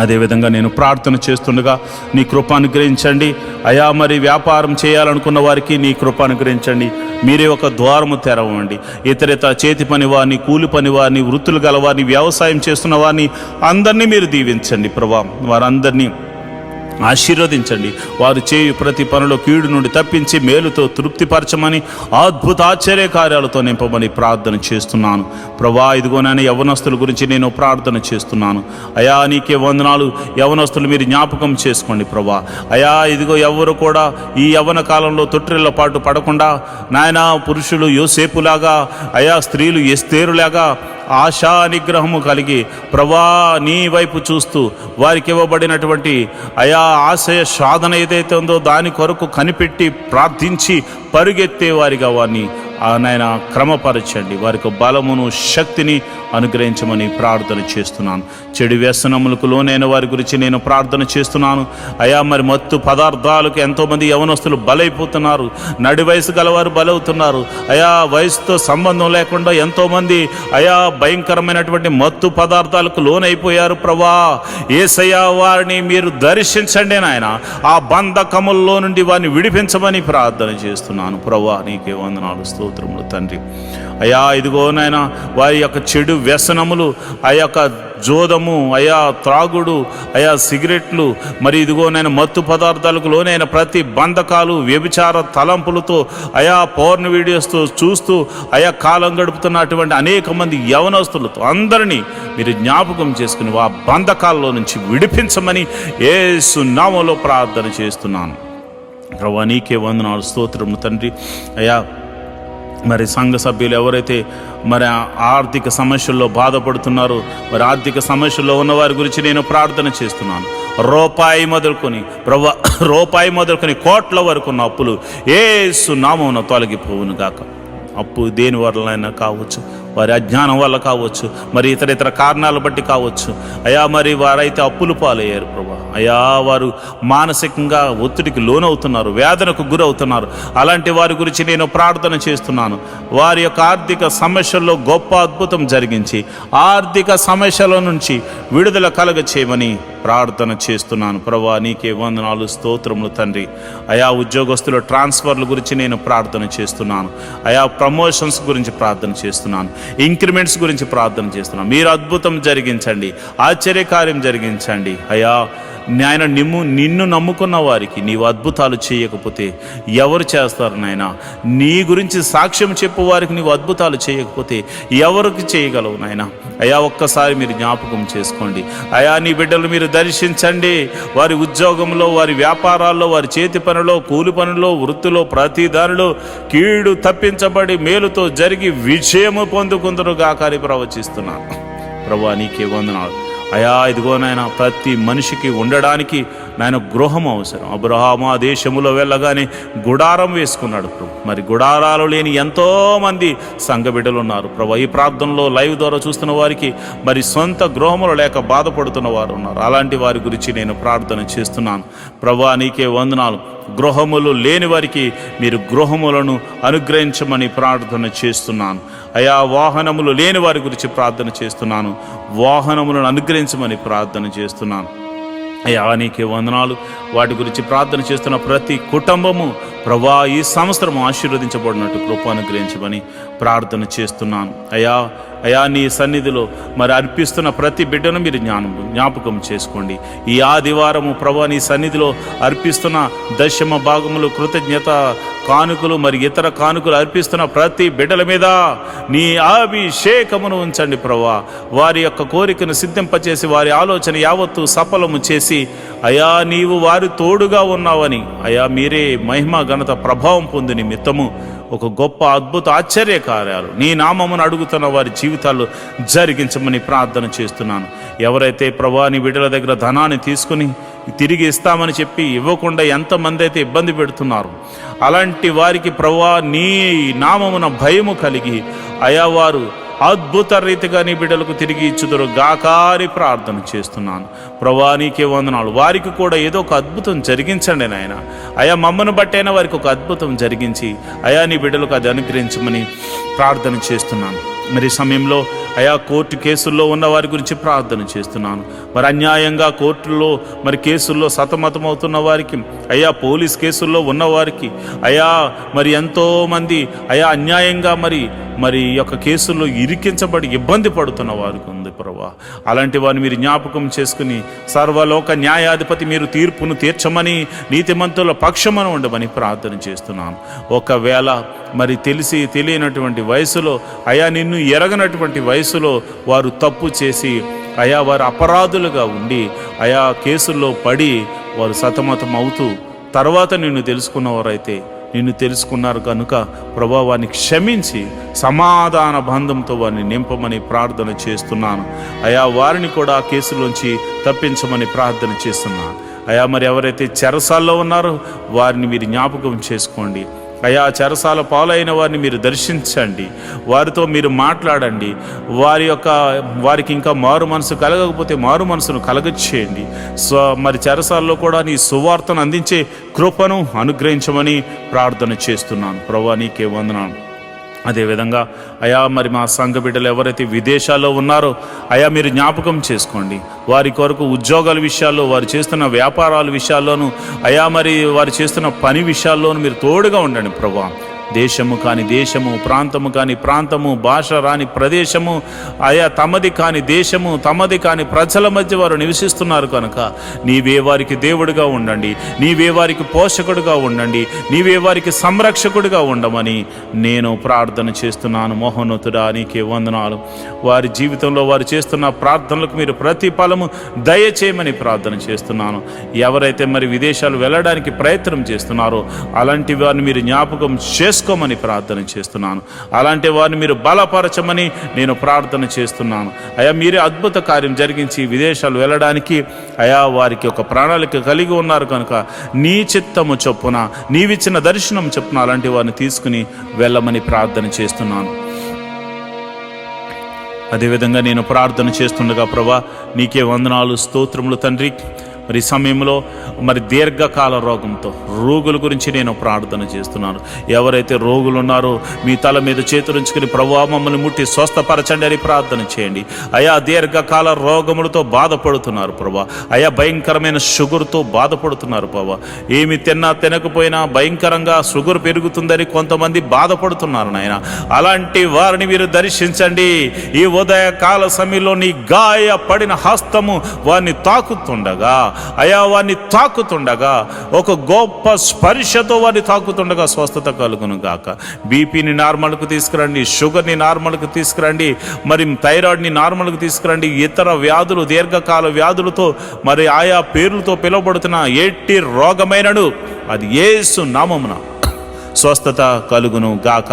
అదేవిధంగా నేను ప్రార్థన చేస్తుండగా నీ కృప అనుగ్రహించండి. అయా మరి వ్యాపారం చేయాలనుకున్న వారికి నీ కృప అనుగ్రహించండి. మీరే ఒక ద్వారము తెరవండి. ఇతర చేతి పని వారిని, కూలి పని వారిని, వృత్తులు గల వారిని, వ్యవసాయం చేస్తున్న వారిని అందరినీ మీరు దీవించండి ప్రభా. వారందరినీ ఆశీర్వదించండి. వారు చేయు ప్రతి పనిలో కీడు నుండి తప్పించి మేలుతో తృప్తిపరచమని, అద్భుత ఆశ్చర్య కార్యాలతో నింపమని ప్రార్థన చేస్తున్నాను ప్రభా. ఇదిగోనైనా యవనస్తుల గురించి నేను ప్రార్థన చేస్తున్నాను. అయా నీకే వందనాలు. యవనస్తులు మీరు జ్ఞాపకం చేసుకోండి ప్రభా. అయా ఇదిగో ఎవరు కూడా ఈ యవ్వన కాలంలో తొట్టిళ్ళ పాటు పడకుండా నాయనా పురుషులు యోసేపులాగా, అయా స్త్రీలు ఎస్తేరులాగా ఆశా నిగ్రహము కలిగి ప్రభా నీ వైపు చూస్తూ వారికి ఇవ్వబడినటువంటి అయా ఆశయ సాధన ఏదైతే ఉందో దాని కొరకు కనిపెట్టి ప్రార్థించి పరుగెత్తే వారిగా వారిని నాయన క్రమపరచండి. వారికి బలమును శక్తిని అనుగ్రహించమని ప్రార్థన చేస్తున్నాను. చెడు వ్యసనములకు లోనైన వారి గురించి నేను ప్రార్థన చేస్తున్నాను. అయా మరి మత్తు పదార్థాలకు ఎంతోమంది యవనస్తులు బలైపోతున్నారు. నడి వయసు గలవారు బలవుతున్నారు. అయా వయసుతో సంబంధం లేకుండా ఎంతోమంది అయా భయంకరమైనటువంటి మత్తు పదార్థాలకు లోనైపోయారు ప్రభా. యేసయ్యా వారిని మీరు దర్శించండి నాయన. ఆ బంధకముల్లో నుండి వారిని విడిపించమని ప్రార్థన చేస్తున్నాను ప్రభా. నీకే వందనాలు, స్తోత్రములు తండ్రి. అయా ఇదిగో నాయన వారి యొక్క చెడు వ్యసనములు, ఆ యొక్క జోదము, అయా త్రాగుడు, అయా సిగరెట్లు, మరి ఇదిగోనైనా మత్తు పదార్థాలకు లోనైన ప్రతి బంధకాలు, వ్యభిచార తలంపులతో అయా పోర్న్ వీడియోస్తో చూస్తూ అయా కాలం గడుపుతున్నటువంటి అనేక మంది యవనస్తులతో అందరినీ మీరు జ్ఞాపకం చేసుకుని ఆ బంధకాల్లో నుంచి విడిపించమని యేసు నామములో ప్రార్థన చేస్తున్నాను ప్రభువా. నీకే వందనాలు, స్తోత్రము తండ్రి. అయా మరి సంఘ సభ్యులు ఎవరైతే మరి ఆర్థిక సమస్యల్లో బాధపడుతున్నారో, మరి ఆర్థిక సమస్యల్లో ఉన్న వారి గురించి నేను ప్రార్థన చేస్తున్నాను. రూపాయి మొదలుకొని కోట్ల వరకు ఉన్న అప్పులు యేసు నామమున తొలగిపోవును గాక. అప్పు దేని వల్లైనా కావచ్చు, వారి అజ్ఞానం వల్ల కావచ్చు, మరి ఇతర కారణాల బట్టి కావచ్చు. అయా మరి వారైతే అప్పులు పాలయ్యారు ప్రభా. అయా వారు మానసికంగా ఒత్తిడికి లోనవుతున్నారు, వేదనకు గురవుతున్నారు. అలాంటి వారి గురించి నేను ప్రార్థన చేస్తున్నాను. వారి యొక్క ఆర్థిక సమస్యల్లో గొప్ప అద్భుతం జరిగించి ఆర్థిక సమస్యల నుంచి విడుదల కలగ చేయమని ప్రార్థన చేస్తున్నాను ప్రభా. నీకే వందనాలు, స్తోత్రములు తండ్రి. అయా ఉద్యోగస్తుల ట్రాన్స్ఫర్ల గురించి నేను ప్రార్థన చేస్తున్నాను. అయా ప్రమోషన్స్ గురించి ప్రార్థన చేస్తున్నాను. ఇంక్రిమెంట్స్ గురించి ప్రార్థన చేస్తున్నాను. మీరు అద్భుతం జరిగించండి, ఆశ్చర్యకార్యం జరిగించండి. అయా నాయన నిన్ను నమ్ముకున్న వారికి నీవు అద్భుతాలు చేయకపోతే ఎవరు చేస్తారు నాయన? నీ గురించి సాక్ష్యం చెప్పు వారికి నీవు అద్భుతాలు చేయకపోతే ఎవరికి చేయగలవు నాయన? అయా ఒక్కసారి మీరు జ్ఞాపకం చేసుకోండి. అయా నీ బిడ్డలు మీరు దర్శించండి. వారి ఉద్యోగంలో, వారి వ్యాపారాల్లో, వారి చేతి పనిలో, కూలి పనిలో, వృత్తిలో, ప్రతి దానిలో కీడు తప్పించబడి మేలుతో జరిగి విజయము పొందుకుందరుగా కానీ ప్రవచిస్తున్నాను ప్రభువా. నీకే వందనాలు. అయా ఇదిగో నాయన ప్రతి మనిషికి ఉండడానికి నాయన గృహం అవసరం. అబ్రహాము ఆ దేశములో వెళ్ళగానే గుడారం వేసుకున్నాడు ప్రభు. మరి గుడారాలు లేని ఎంతోమంది సంఘ బిడ్డలు ఉన్నారు ప్రభు. ఈ ప్రార్థనలో లైవ్ ద్వారా చూస్తున్న వారికి మరి సొంత గృహములు లేక బాధపడుతున్న వారు ఉన్నారు. అలాంటి వారి గురించి నేను ప్రార్థన చేస్తున్నాను ప్రభు. నీకే వందనాలు. గృహములు లేని వారికి మీరు గృహములను అనుగ్రహించమని ప్రార్థన చేస్తున్నాను. అయా వాహనములు లేని వారి గురించి ప్రార్థన చేస్తున్నాను. వాహనములను అనుగ్రహించమని ప్రార్థన చేస్తున్నాను. అయ్యా నీకే వందనాలు. వాటి గురించి ప్రార్థన చేస్తున్న ప్రతి కుటుంబము ప్రభా ఈ సంవత్సరం ఆశీర్వదించబడినట్టు కృప అనుగ్రహించమని ప్రార్థన చేస్తున్నాను. అయా నీ సన్నిధిలో మరి అర్పిస్తున్న ప్రతి బిడ్డను మీరు జ్ఞాపకం చేసుకోండి. ఈ ఆదివారము ప్రభా నీ సన్నిధిలో అర్పిస్తున్న దశమ భాగములు, కృతజ్ఞత కానుకలు, మరి ఇతర కానుకలు అర్పిస్తున్న ప్రతి బిడ్డల మీద నీ అభిషేకమును ఉంచండి ప్రభా. వారి యొక్క కోరికను సిద్ధింపచేసి వారి ఆలోచన యావత్తు సఫలము చేసి అయా నీవు వారి తోడుగా ఉన్నావని, అయా మీరే మహిమ ఘనత ప్రభావం పొంది నిమిత్తము ఒక గొప్ప అద్భుత ఆశ్చర్య కార్యాలు నీ నామమును అడుగుతున్న వారి జీవితాల్లో జరిగించమని ప్రార్థన చేస్తున్నాను. ఎవరైతే ప్రభా నీ బిడ్డల దగ్గర ధనాన్ని తీసుకుని తిరిగి ఇస్తామని చెప్పి ఇవ్వకుండా ఎంతమంది అయితే ఇబ్బంది పెడుతున్నారు, అలాంటి వారికి ప్రభా నీ నామమున భయము కలిగి అయా వారు అద్భుత రీతిగా నీ బిడ్డలకు తిరిగి ఇచ్చుదురు గాకారి ప్రార్థన చేస్తున్నాను. ప్రభా నీకే వందనాలు. వారికి కూడా ఏదో ఒక అద్భుతం జరిగించండి నాయన. అయా మమ్మను బట్టైనా వారికి ఒక అద్భుతం జరిగించి అయా నీ బిడ్డలకు అది అనుగ్రహించమని ప్రార్థన చేస్తున్నాను. మరి సమయంలో అయా కోర్టు కేసుల్లో ఉన్న వారి గురించి ప్రార్థన చేస్తున్నాను. మరి అన్యాయంగా కోర్టుల్లో మరి కేసుల్లో సతమతమవుతున్న వారికి, అయా పోలీస్ కేసుల్లో ఉన్నవారికి, అయా మరి ఎంతోమంది అయా అన్యాయంగా మరి యొక్క కేసుల్లో ఇరికించబడి ఇబ్బంది పడుతున్న వారికి ఉంది ప్రభా. అలాంటి వారిని మీరు జ్ఞాపకం చేసుకుని సర్వలోక న్యాయాధిపతి మీరు తీర్పును తీర్చమని, నీతిమంతుల పక్షమున ఉండమని ప్రార్థన చేస్తున్నాను. ఒకవేళ మరి తెలియనటువంటి వయసులో అయా నిన్ను ఎరగనటువంటి వయసులో వారు తప్పు చేసి అయా వారు అపరాధులుగా ఉండి అయా కేసుల్లో పడి వారు సతమతం అవుతూ తర్వాత నిన్ను తెలుసుకున్నవారైతే నిన్ను తెలుసుకున్నారు కనుక ప్రభావాన్ని క్షమించి సమాధాన బంధంతో వారిని నింపమని ప్రార్థన చేస్తున్నాను. అయా వారిని కూడా ఆ కేసులోంచి తప్పించమని ప్రార్థన చేస్తున్నాను. అయా మరి ఎవరైతే చెరసాల్లో ఉన్నారో వారిని మీరు జ్ఞాపకం చేసుకోండి. అయా చెరసాల పాలైన వారిని మీరు దర్శించండి, వారితో మీరు మాట్లాడండి. వారికి ఇంకా మారు మనసు కలగకపోతే మారు మనసును కలగచేయండి. మరి చెరసాల్లో కూడా నీ సువార్తను అందించే కృపను అనుగ్రహించమని ప్రార్థన చేస్తున్నాను. ప్రభువా నీకే వందనాలు. అదేవిధంగా అయా మరి మా సంఘ బిడ్డలు ఎవరైతే విదేశాల్లో ఉన్నారో అయా మీరు జ్ఞాపకం చేసుకోండి. వారి కొరకు ఉద్యోగాల విషయాల్లో, వారు చేస్తున్న వ్యాపారాల విషయాల్లోనూ, అయా మరి వారు చేస్తున్న పని విషయాల్లోనూ మీరు తోడుగా ఉండండి ప్రభువా. దేశము కాని దేశము, ప్రాంతము కాని ప్రాంతము, భాష రాని ప్రదేశము, ఆయా తమది కాని దేశము, తమది కాని ప్రజల మధ్య వారు నివసిస్తున్నారు కనుక నీవే వారికి దేవుడిగా ఉండండి, నీవే వారికి పోషకుడిగా ఉండండి, నీవే వారికి సంరక్షకుడిగా ఉండమని నేను ప్రార్థన చేస్తున్నాను. మహోన్నతుడా నీకే వందనాలు. వారి జీవితంలో వారు చేస్తున్న ప్రార్థనలకు మీరు ప్రతిఫలము దయచేయమని ప్రార్థన చేస్తున్నాను. ఎవరైతే మరి విదేశాలు వెళ్ళడానికి ప్రయత్నం చేస్తున్నారో అలాంటి వారిని మీరు జ్ఞాపకం చేసుకోమని ప్రార్థన చేస్తున్నాను. అలాంటి వారిని మీరు బలపరచమని నేను ప్రార్థన చేస్తున్నాను. అయా మీరే అద్భుత కార్యం జరిగించి విదేశాలు వెళ్ళడానికి అయా వారికి ఒక ప్రణాళిక కలిగి ఉన్నారు కనుక నీ చిత్తము చొప్పున, నీవిచ్చిన దర్శనం చొప్పున అలాంటి వారిని తీసుకుని వెళ్ళమని ప్రార్థన చేస్తున్నాను. అదేవిధంగా నేను ప్రార్థన చేస్తుండగా ప్రభా నీకే వందనాలు, స్తోత్రములు తండ్రి. మరి సమయంలో మరి దీర్ఘకాల రోగుల గురించి నేను ప్రార్థన చేస్తున్నాను. ఎవరైతే రోగులు ఉన్నారో మీ తల మీద చేతులుంచుకుని ప్రభువా మమ్మల్ని ముట్టి స్వస్థపరచండి అని ప్రార్థన చేయండి. అయా దీర్ఘకాల రోగములతో బాధపడుతున్నారు ప్రభా, అయా భయంకరమైన షుగర్తో బాధపడుతున్నారు ప్రభా. ఏమి తినకపోయినా భయంకరంగా షుగర్ పెరుగుతుందని కొంతమంది బాధపడుతున్నారు నాయన. అలాంటి వారిని మీరు దర్శించండి. ఈ ఉదయకాల సమయంలో నీ గాయపడిన హస్తము వారిని తాకుతుండగా, అయా వారిని తాకుతుండగా, ఒక గొప్ప స్పర్శతో వారిని తాకుతుండగా స్వస్థత కలుగును గాక. బీపీని నార్మల్కు తీసుకురండి, షుగర్ని నార్మల్కు తీసుకురండి, మరి థైరాయిడ్ని నార్మల్కు తీసుకురండి. ఇతర వ్యాధులు, దీర్ఘకాల వ్యాధులతో మరి ఆయా పేర్లతో పిలువబడుతున్న ఎట్టి రోగమైనను అది యేసు నామమున స్వస్థత కలుగును గాక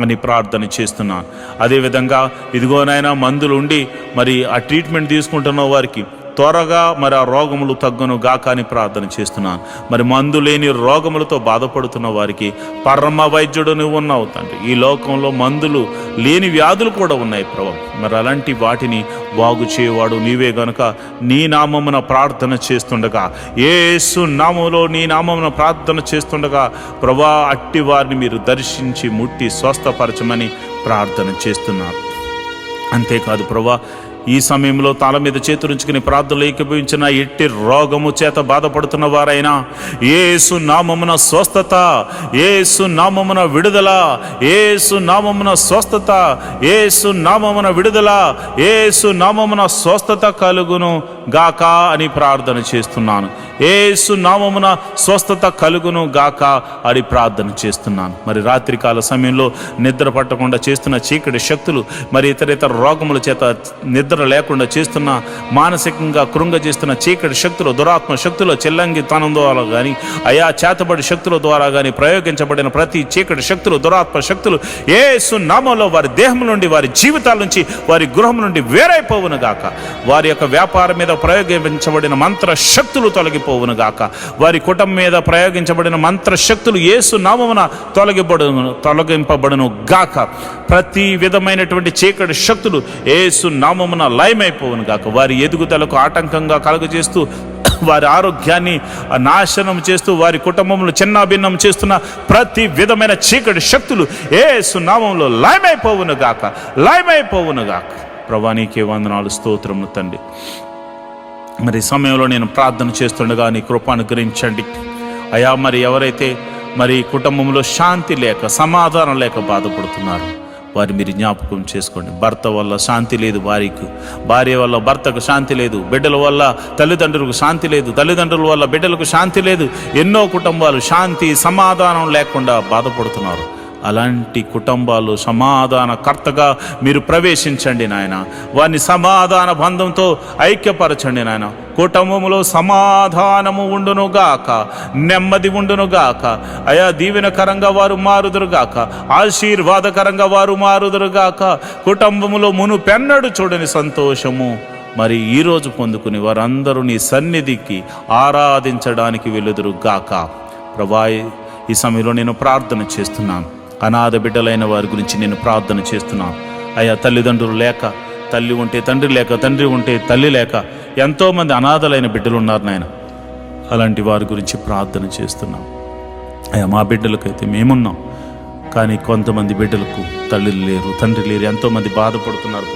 అని ప్రార్థన చేస్తున్నాను. అదేవిధంగా ఇదిగోనైనా మందులు ఉండి మరి ఆ ట్రీట్మెంట్ తీసుకుంటున్న వారికి త్వరగా మరి ఆ రోగములు తగ్గును గాక అని ప్రార్థన చేస్తున్నాను. మరి మందు లేని రోగములతో బాధపడుతున్న వారికి పరమ వైద్యుడు నువ్వు ఉన్నావు తండ్రి. ఈ లోకంలో మందులు లేని వ్యాధులు కూడా ఉన్నాయి ప్రభు. మరి అలాంటి వాటిని బాగు చేయవాడు నీవే గనుక నీ నామమున ప్రార్థన చేస్తుండగా, యేసు నామములో నీ నామమున ప్రార్థన చేస్తుండగా ప్రభా అట్టి వారిని మీరు దర్శించి ముట్టి స్వస్థపరచమని ప్రార్థన చేస్తున్నారు. అంతేకాదు ప్రభా ఈ సమయంలో తల మీద చేతులుంచుకుని ప్రార్థనలు ఏకీభవించిన ఎట్టి రోగము చేత బాధపడుతున్న వారైనా యేసు నామమున స్వస్థత, యేసు నామమున విడుదల, యేసు నామమున స్వస్థత, యేసు నామమున విడుదల, యేసు నామమున స్వస్థత కలుగును గాక అని ప్రార్థన చేస్తున్నాను. యేసు నామమున స్వస్థత కలుగును గాక అని ప్రార్థన చేస్తున్నాను. మరి రాత్రికాల సమయంలో నిద్ర పట్టకుండా చేస్తున్న చీకటి శక్తులు, మరి ఇతర రోగముల చేత నిద్ర లేకుండా చేస్తున్న, మానసికంగా కృంగజేస్తున్న చీకటి శక్తులు, దురాత్మ శక్తులు, చెల్లంగితనం ద్వారా కానీ అయా చేతబడి శక్తుల ద్వారా కానీ ప్రయోగించబడిన ప్రతి చీకటి శక్తులు, దురాత్మ శక్తులు యేసు నామములో వారి దేహం నుండి, వారి జీవితాల నుంచి, వారి గృహం నుండి వేరైపోవును గాక. వారి యొక్క వ్యాపారం మీద ప్రయోగించబడిన మంత్ర శక్తులు తొలగిపోవును గాక. వారి కుటుంబం మీద ప్రయోగించబడిన మంత్ర శక్తులు యేసు నామమున తొలగింపబడును గాక. ప్రతి విధమైనటువంటి చీకటి శక్తులు యేసు నామమున లయమైపోవును గాక. వారి ఎదుగుదలకు ఆటంకంగా కలుగజేస్తూ, వారి ఆరోగ్యాన్ని నాశనం చేస్తూ, వారి కుటుంబంలో చిన్నాభిన్నం చేస్తున్న ప్రతి విధమైన చీకటి శక్తులు యేసు నామములో లయమైపోవును గాక, లయమైపోవును గాక. ప్రభువా నీకే వందనాలు, స్తోత్రములు తండ్రి. మరి సమయంలో నేను ప్రార్థన చేస్తుండగా నీ కృప అనుగ్రహించండి అయా. మరి ఎవరైతే మరి కుటుంబంలో శాంతి లేక, సమాధానం లేక బాధపడుతున్నారు, వారి మీరు జ్ఞాపకం చేసుకోండి. భర్త వల్ల శాంతి లేదు వారికి, భార్య వల్ల భర్తకు శాంతి లేదు, బిడ్డల వల్ల తల్లిదండ్రులకు శాంతి లేదు, తల్లిదండ్రుల వల్ల బిడ్డలకు శాంతి లేదు. ఎన్నో కుటుంబాలు శాంతి సమాధానం లేకుండా బాధపడుతున్నారు. అలాంటి కుటుంబాలు సమాధానకర్తగా మీరు ప్రవేశించండి నాయన. వారిని సమాధాన బంధంతో ఐక్యపరచండి నాయన. కుటుంబంలో సమాధానము ఉండునుగాక, నెమ్మది ఉండునుగాక అయా. దీవెనకరంగా వారు మారుదురుగాక, ఆశీర్వాదకరంగా వారు మారుదురుగాక. కుటుంబంలో మునుపెన్నడు చూడని సంతోషము మరి ఈరోజు పొందుకుని వారందరూ నీ సన్నిధికి ఆరాధించడానికి వెలుదురుగాక. ప్రభా ఈ సమయంలో నేను ప్రార్థన చేస్తున్నాను. అనాథ బిడ్డలైన వారి గురించి నేను ప్రార్థన చేస్తున్నాను అయ్యా. తల్లిదండ్రులు లేక, తల్లి ఉంటే తండ్రి లేక, తండ్రి ఉంటే తల్లి లేక ఎంతోమంది అనాథలైన బిడ్డలు ఉన్నారు నాయన. అలాంటి వారి గురించి ప్రార్థన చేస్తున్నాం అయ్యా. మా బిడ్డలకైతే మేమున్నాం, కానీ కొంతమంది బిడ్డలకు తల్లిలు లేరు, తండ్రి లేరు, ఎంతోమంది బాధపడుతున్నారు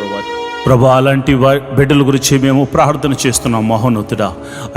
ప్రభా. అలాంటి బిడ్డల గురించి మేము ప్రార్థన చేస్తున్నాం మహోన్నతుడా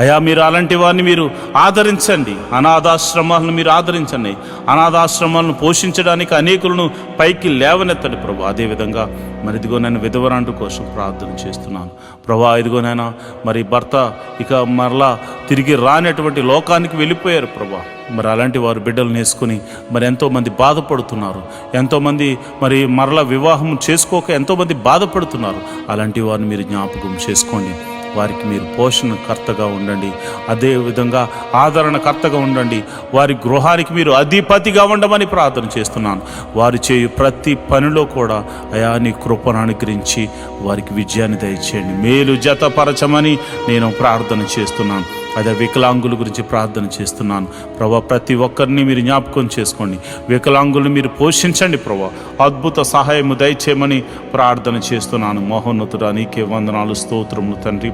అయా. మీరు అలాంటి వారిని మీరు ఆదరించండి, అనాథాశ్రమాలను మీరు ఆదరించండి. అనాథాశ్రమాలను పోషించడానికి అనేకులను పైకి లేవనెత్తండి ప్రభా. అదేవిధంగా మరి ఇదిగో నేను విధవరాండు కోసం ప్రార్థన చేస్తున్నాను ప్రభా. ఇదిగోనైనా మరి భర్త ఇక మరలా తిరిగి రానటువంటి లోకానికి వెళ్ళిపోయారు ప్రభా. మరి అలాంటి వారు బిడ్డలను వేసుకొని మరి ఎంతోమంది బాధపడుతున్నారు, ఎంతోమంది మరి మరలా వివాహం చేసుకోక ఎంతోమంది బాధపడుతున్నారు. అలాంటి వారిని మీరు జ్ఞాపకం చేసుకోండి. వారికి మీరు పోషణకర్తగా ఉండండి, అదేవిధంగా ఆదరణకర్తగా ఉండండి. వారి గృహానికి మీరు అధిపతిగా ఉండమని ప్రార్థన చేస్తున్నాను. వారు చేయు ప్రతి పనిలో కూడా అయా నీ కృపను అనుగ్రహించి వారికి విజయాన్ని దయచేయండి, మేలు జతపరచమని నేను ప్రార్థన చేస్తున్నాను. అదే వికలాంగుల గురించి ప్రార్థన చేస్తున్నాను ప్రభా. ప్రతి ఒక్కరిని మీరు జ్ఞాపకం చేసుకోండి, వికలాంగులను మీరు పోషించండి ప్రభా. అద్భుత సహాయము దయచేయమని ప్రార్థన చేస్తున్నాను. మహోన్నతుడా నీకే వందనాలు, స్తోత్రములు తండ్రి.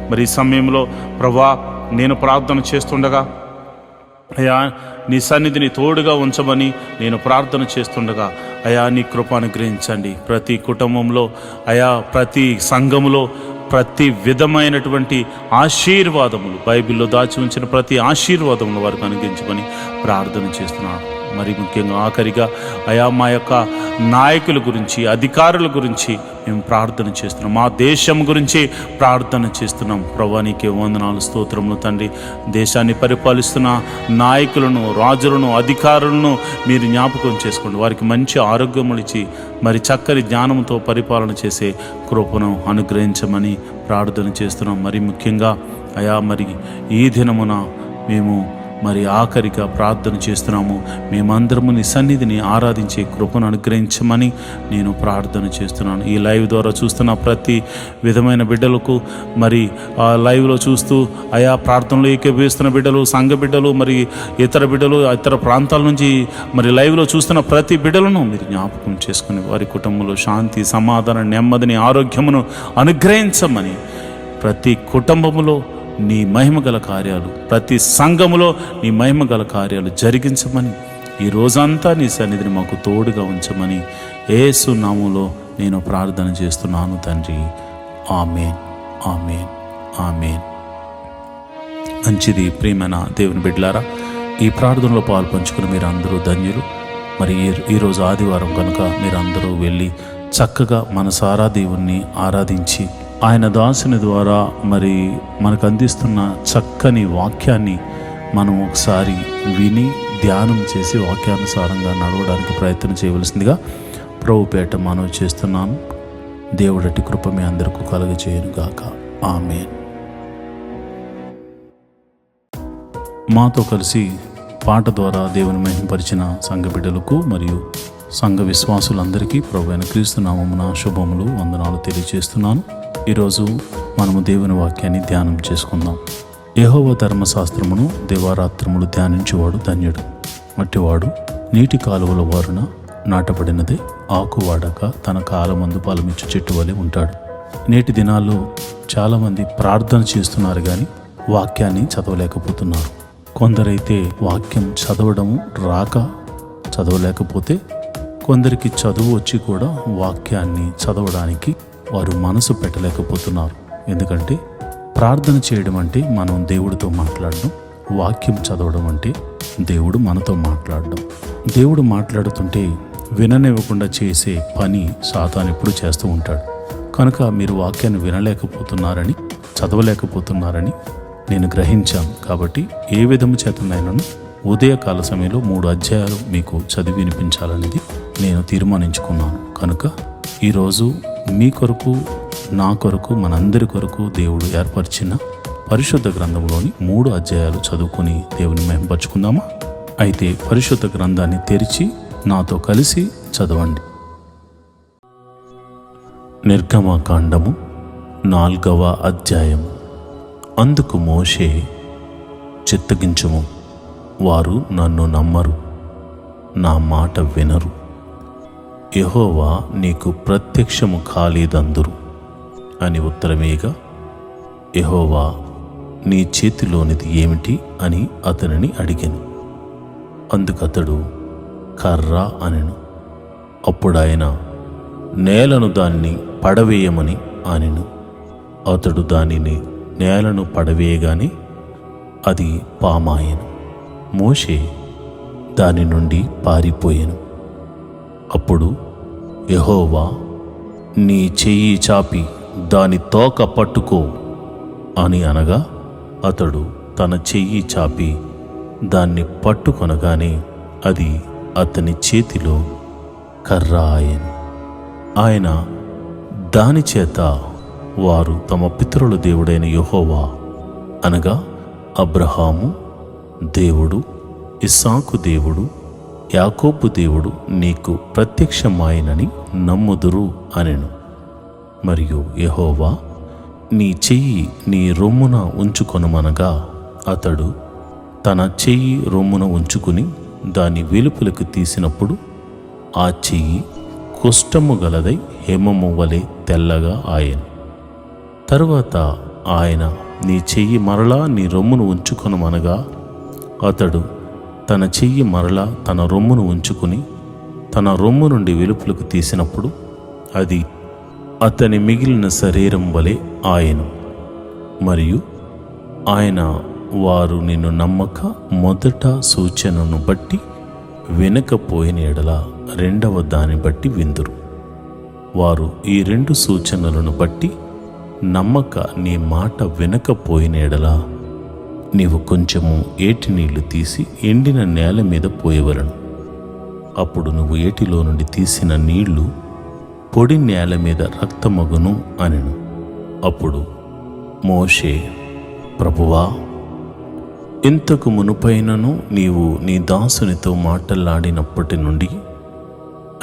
మరి ఈ సమయంలో ప్రభా నేను ప్రార్థన చేస్తుండగా అయా నీ సన్నిధిని తోడుగా ఉంచమని నేను ప్రార్థన చేస్తుండగా అయా నీ కృప అనుగ్రహించండి. ప్రతి కుటుంబంలో అయా, ప్రతి సంఘములో ప్రతి విధమైనటువంటి ఆశీర్వాదములు, బైబిల్లో దాచి ఉంచిన ప్రతి ఆశీర్వాదములు వారికి అనుగ్రహించమని ప్రార్థన చేస్తున్నాను. మరి ముఖ్యంగా ఆఖరిగా అయా మా యొక్క నాయకుల గురించి, అధికారుల గురించి మేము ప్రార్థన చేస్తున్నాం. మా దేశం గురించి ప్రార్థన చేస్తున్నాం ప్రభువా. నీకే వందనాలు, స్తోత్రములు తండ్రి. దేశాన్ని పరిపాలిస్తున్న నాయకులను, రాజులను, అధికారులను మీరు జ్ఞాపకం చేసుకోండి. వారికి మంచి ఆరోగ్యములు ఇచ్చి మరి చక్కని జ్ఞానంతో పరిపాలన చేసే కృపను అనుగ్రహించమని ప్రార్థన చేస్తున్నాం. మరి ముఖ్యంగా అయా మరి ఈ దినమున మేము మరి ఆఖరిగా ప్రార్థన చేస్తున్నాము. మేమందరము నీ సన్నిధిని ఆరాధించే కృపను అనుగ్రహించమని నేను ప్రార్థన చేస్తున్నాను. ఈ లైవ్ ద్వారా చూస్తున్న ప్రతి విధమైన బిడ్డలకు, మరి ఆ లైవ్లో చూస్తూ అయా ప్రార్థనలో ఏకీభవిస్తున్న బిడ్డలు, సంఘ బిడ్డలు, మరి ఇతర బిడ్డలు, ఇతర ప్రాంతాల నుంచి మరి లైవ్లో చూస్తున్న ప్రతి బిడ్డలను మీరు జ్ఞాపకం చేసుకుని వారి కుటుంబంలో శాంతి, సమాధానం, నెమ్మదిని, ఆరోగ్యమును అనుగ్రహించమని, ప్రతి కుటుంబములో నీ మహిమగల కార్యాలు, ప్రతి సంఘములో నీ మహిమగల కార్యాలు జరిగించమని, ఈ రోజంతా నీ సన్నిధిని మాకు తోడుగా ఉంచమని యేసు నామములో నేను ప్రార్థన చేస్తున్నాను తండ్రి. ఆమేన్, ఆమేన్, ఆమేన్. మంచిది. ప్రియమైన దేవుని బిడ్డలారా, ఈ ప్రార్థనలో పాలు పంచుకుని మీరు అందరూ ధన్యులు. మరి ఈరోజు ఆదివారం కనుక మీరందరూ వెళ్ళి చక్కగా మనసారా దేవుణ్ణి ఆరాధించి ఆయన దాసుని ద్వారా మరి మనకు అందిస్తున్న చక్కని వాక్యాన్ని మనం ఒకసారి విని ధ్యానం చేసి వాక్యానుసారంగా నడవడానికి ప్రయత్నం చేయవలసిందిగా ప్రభుపేట మనవి చేస్తున్నాను. దేవుడటి కృప మీ అందరికీ కలుగజేయునుగాక. ఆమేన్. మాతో కలిసి పాట ద్వారా దేవుని మహిమపరిచిన సంఘ బిడ్డలకు మరియు సంఘ విశ్వాసులందరికీ ప్రభువైన క్రీస్తు నామమున శుభములు, వందనాలు తెలియజేస్తున్నాను. ఈరోజు మనము దేవుని వాక్యాన్ని ధ్యానం చేసుకుందాం. యెహోవా ధర్మశాస్త్రమును దివారాత్రములు ధ్యానించేవాడు ధన్యుడు. అట్టివాడు నీటి కాలువల వారున నాటబడినదే ఆకు వాడక తన కాలమందు ఫలమిచ్చు చెట్టు వలె ఉంటాడు. నేటి దినాల్లో చాలామంది ప్రార్థన చేస్తున్నారు కానీ వాక్యాన్ని చదవలేకపోతున్నారు. కొందరైతే వాక్యం చదవడము రాక చదవలేకపోతే, కొందరికి చదువు వచ్చి కూడా వాక్యాన్ని చదవడానికి వారు మనసు పెట్టలేకపోతున్నారు. ఎందుకంటే ప్రార్థన చేయడం అంటే మనం దేవుడితో మాట్లాడడం, వాక్యం చదవడం అంటే దేవుడు మనతో మాట్లాడడం. దేవుడు మాట్లాడుతుంటే విననివ్వకుండా చేసే పని సాతాను ఎప్పుడు చేస్తూ ఉంటాడు. కనుక మీరు వాక్యాన్ని వినలేకపోతున్నారని, చదవలేకపోతున్నారని నేను గ్రహించాను. కాబట్టి ఏ విధము చేతనైనాను ఉదయకాల సమయంలో 3 అధ్యాయాలు మీకు చదివి వినిపించాలనేది నేను తీర్మానించుకున్నాను. కనుక ఈరోజు మీ కొరకు, నా కొరకు, మనందరి కొరకు దేవుడు ఏర్పరిచిన పరిశుద్ధ గ్రంథంలోని 3 అధ్యాయాలు చదువుకొని దేవుని మహిమపరుచుకుందామా? అయితే పరిశుద్ధ గ్రంథాన్ని తెరిచి నాతో కలిసి చదవండి. నిర్గమకాండము 4వ అధ్యాయము. అందుకు మోషే, చిత్తగించుము, వారు నన్ను నమ్మరు, నా మాట వినరు, యెహోవా నీకు ప్రత్యక్షము కాలేదందురు అని ఉత్తరమేగా, యెహోవా నీ చేతిలోనిది ఏమిటి అని అతనిని అడిగాను. అందుకతడు కర్ర అనెను. అప్పుడాయన నేలను దాన్ని పడవేయమని అనెను. అతడు దానిని నేలను పడవేయగానే అది పామాయెను. మోషే దాని నుండి పారిపోయెను. అప్పుడు యెహోవా, నీ చెయ్యి చాపి దాని తోక పట్టుకో అని అనగా, అతడు తన చెయ్యి చాపి దాన్ని పట్టుకొనగానే అది అతని చేతిలో కర్ర ఆయెను. ఆయన దాని చేత వారు తమ పితరుల దేవుడైన యెహోవా అనగా అబ్రహాము దేవుడు, ఇస్సాకు దేవుడు, యాకోబు దేవుడు నీకు ప్రత్యక్షమాయనని నమ్ముదురు అనెను. మరియు యెహోవా, నీ చెయ్యి నీ రొమ్మున ఉంచుకొనుమనగా, అతడు తన చెయ్యి రొమ్మున ఉంచుకుని దాని వెలుపలకు తీసినప్పుడు ఆ చెయ్యి కుష్ఠము గలదై హేమము వలె తెల్లగా ఆయెను. తరువాత ఆయన, నీ చెయ్యి మరలా నీ రొమ్మును ఉంచుకొనుమనగా, అతడు తన చెయ్యి మరలా తన రొమ్మును ఉంచుకుని తన రొమ్ము నుండి వెలుపలకు తీసినప్పుడు అది అతని మిగిలిన శరీరం వలె ఆయెను. మరియు ఆయన, వారు నిన్ను నమ్మక మొదట సూచనను బట్టి వినకపోయిన ఎడల రెండవ దాన్ని బట్టి విందురు. వారు ఈ 2 సూచనలను బట్టి నమ్మక నీ మాట వినకపోయిన ఎడల నీవు కొంచెము ఏటి నీళ్లు తీసి ఎండిన నేల మీద పోయవలను. అప్పుడు నువ్వు ఏటిలో నుండి తీసిన నీళ్లు పొడి నేల మీద రక్తమగును అనెను. అప్పుడు మోషే, ప్రభువా, ఇంతకు మునుపైనను నీవు నీ దాసునితో మాటలాడినప్పటి నుండి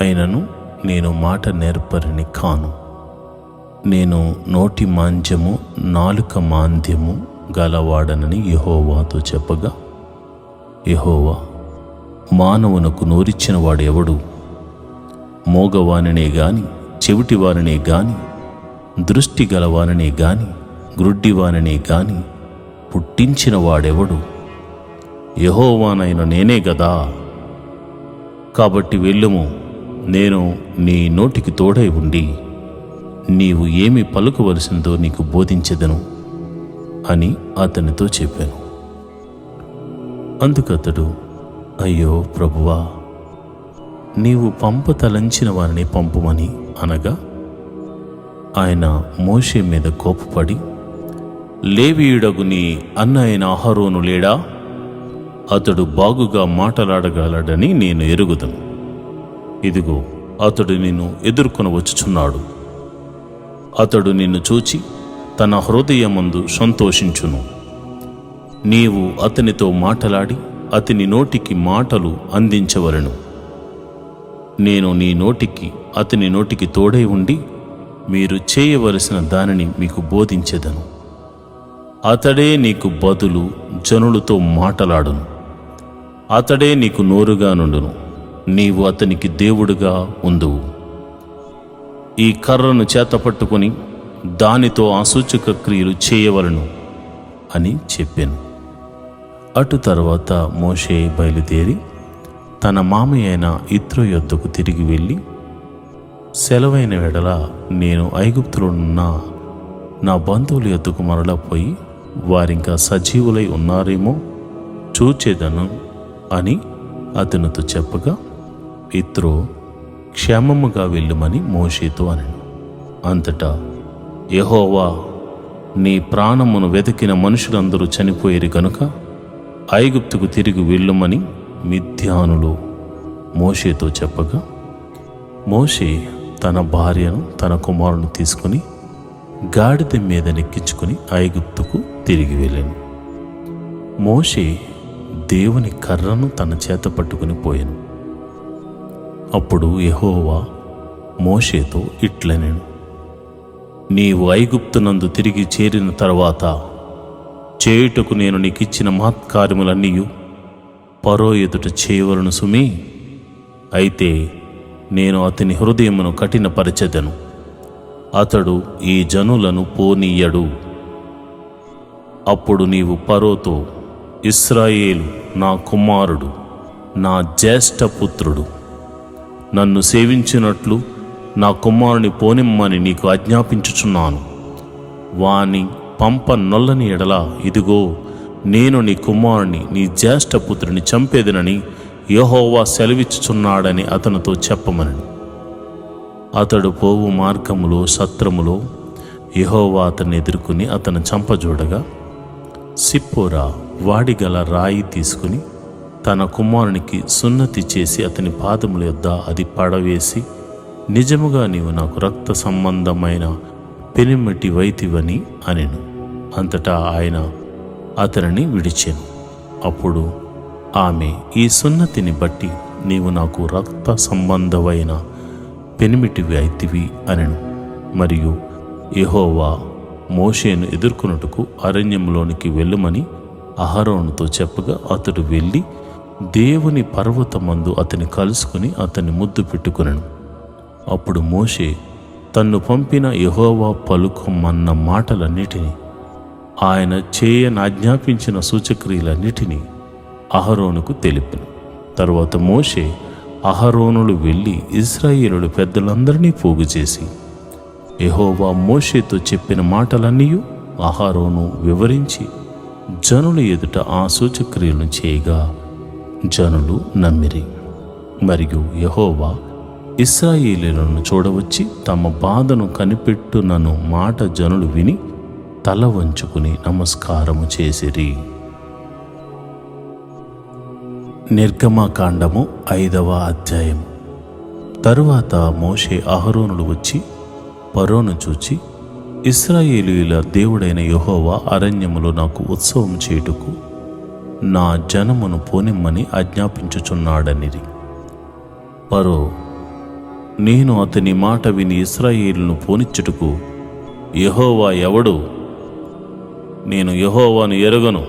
అయినను నేను మాట నేర్పరిని కాను. నేను నోటి మాంద్యము, నాలుక మాంద్యము గలవాడనని యెహోవాతో చెప్పగా, యెహోవా, మానవునకు నోరిచ్చిన వాడు ఎవడు? మోగవానినే గాని, చెవిటివానినే గాని, దృష్టి గలవానినే గాని, గ్రుడ్డివానినే గాని పుట్టించిన వాడెవడు? యెహోవానైన నేనే గదా. కాబట్టి వెళ్ళుము, నేను నీ నోటికి తోడై ఉండి నీవు ఏమి పలుకవలసిందో నీకు బోధించెదను అని అతనితో చెప్పాను. అందుకతడు, అయ్యో ప్రభువా, నీవు పంపతలంచిన వారిని పంపుమని అనగా, ఆయన మోషే మీద కోపపడి, లేవీయుడగు నీ అన్న అయిన అహరోను లేడా? అతడు బాగుగా మాటలాడగలడని నేను ఎరుగుదను. ఇదిగో అతడు నిన్ను ఎదుర్కొని వచ్చుచున్నాడు. అతడు నిన్ను చూచి తన హృదయమందు సంతోషించును. నీవు అతనితో మాటలాడి అతని నోటికి మాటలు అందించవలెను. నేను నీ నోటికి అతని నోటికి తోడై ఉండి మీరు చేయవలసిన దానిని మీకు బోధించెదను. అతడే నీకు బదులు జనులతో మాటలాడును. అతడే నీకు నోరుగా నుండును. నీవు అతనికి దేవుడుగా ఉందువు. ఈ కర్రను చేతపట్టుకుని దానితో ఆ సూచక క్రియలు చేయవలను అని చెప్పాను. అటు తర్వాత మోషే బయలుదేరి తన మామయ్య అయిన యిత్రో యొద్దకు తిరిగి వెళ్ళి, సెలవైన వెడల నేను ఐగుప్తులో ఉన్న నా బంధువుల యొద్దకు మరలా పోయి వారింకా సజీవులై ఉన్నారేమో చూచేదను అని అతనితో చెప్పగా, యిత్రో క్షేమముగా వెళ్ళమని మోషేతో అనెను. అంతటా యెహోవా, నీ ప్రాణమును వెతికిన మనుషులందరూ చనిపోయేరు గనుక ఐగుప్తుకు తిరిగి వెళ్ళమని మిద్యానులు మోషేతో చెప్పగా, మోషే తన భార్యను తన కుమారుని తీసుకుని గాడిద మీద నెక్కించుకుని ఐగుప్తుకు తిరిగి వెళ్ళాను. మోషే దేవుని కర్రను తన చేత పట్టుకుని పోయాను. అప్పుడు యెహోవా మోషేతో ఇట్లనెను, నీవు ఐగుప్తునందు తిరిగి చేరిన తర్వాత చేయుటకు నేను నీకిచ్చిన మహత్కార్యములన్నీయు ఫరో ఎదుట చేయవలను సుమీ. అయితే నేను అతని హృదయమును కఠినపరచెదను. అతడు ఈ జనులను పోనీయడు. అప్పుడు నీవు ఫరోతో, ఇశ్రాయేలు నా కుమారుడు, నా జ్యేష్ఠపుత్రుడు, నన్ను సేవించినట్లు నా కుమారుని పోనిమ్మని నీకు ఆజ్ఞాపించుచున్నాను. వాని పంప నొల్లని ఎడల, ఇదిగో నేను నీ కుమారుని నీ జ్యేష్ఠపుత్రుని చంపేదనని యెహోవా సెలవిచ్చుచున్నాడని అతనితో చెప్పమనను. అతడు పోవు మార్గములో సత్రములో యెహోవా అతన్ని ఎదుర్కొని అతను చంపజూడగా, సిప్పోరా వాడిగల రాయి తీసుకుని తన కుమారునికి సున్నతి చేసి అతని పాదముల యొద్ద అది పడవేసి, నిజముగా నీవు నాకు రక్త సంబంధమైన పెనిమిటి వైతివని అనెను. అంతటా ఆయన అతనిని విడిచెను. అప్పుడు ఆమె, ఈ సున్నతిని బట్టి నీవు నాకు రక్త సంబంధమైన పెనిమిటివి అయితివి అనెను. మరియు యెహోవా మోషేను ఎదుర్కొనుటకు అరణ్యంలోనికి వెళ్ళమని అహరోనుతో చెప్పగా, అతడు వెళ్ళి దేవుని పర్వతమందు అతని కలుసుకుని అతన్ని ముద్దు పెట్టుకొనెను. అప్పుడు మోషే తన్ను పంపిన యెహోవా పలుకమన్న మాటలన్నిటినీ, ఆయన చేయనాజ్ఞాపించిన సూచక్రియలన్నిటినీ అహరోనుకు తెలిపెను. తరువాత మోషే అహరోనులు వెళ్ళి ఇశ్రాయేలుల పెద్దలందరినీ పోగు చేసి యెహోవా మోషేతో చెప్పిన మాటలన్నీ అహరోను వివరించి జనుల ఎదుట ఆ సూచక్రియలను చేయగా జనులు నమ్మిరి. మరియు యెహోవా ఇశ్రాయేలీయులను చూడవచ్చి తమ బాధను కనిపెట్టునను మాట జనులు విని తల వంచుకుని నమస్కారము చేసిరి. నిర్గమకాండము 5వ అధ్యాయం. తరువాత మోషే అహరోనులు వచ్చి ఫరోను చూచి, ఇశ్రాయేలీయుల దేవుడైన యెహోవా అరణ్యములో నాకు ఉత్సవం చేయుటకు నా జనమును పోనిమ్మని ఆజ్ఞాపించుచున్నాడనిరి. ఫరో, నేను అతని మాట విని ఇశ్రాయేలును పోనిచ్చుటకు యెహోవా ఎవడు? నేను యెహోవాను ఎరుగను,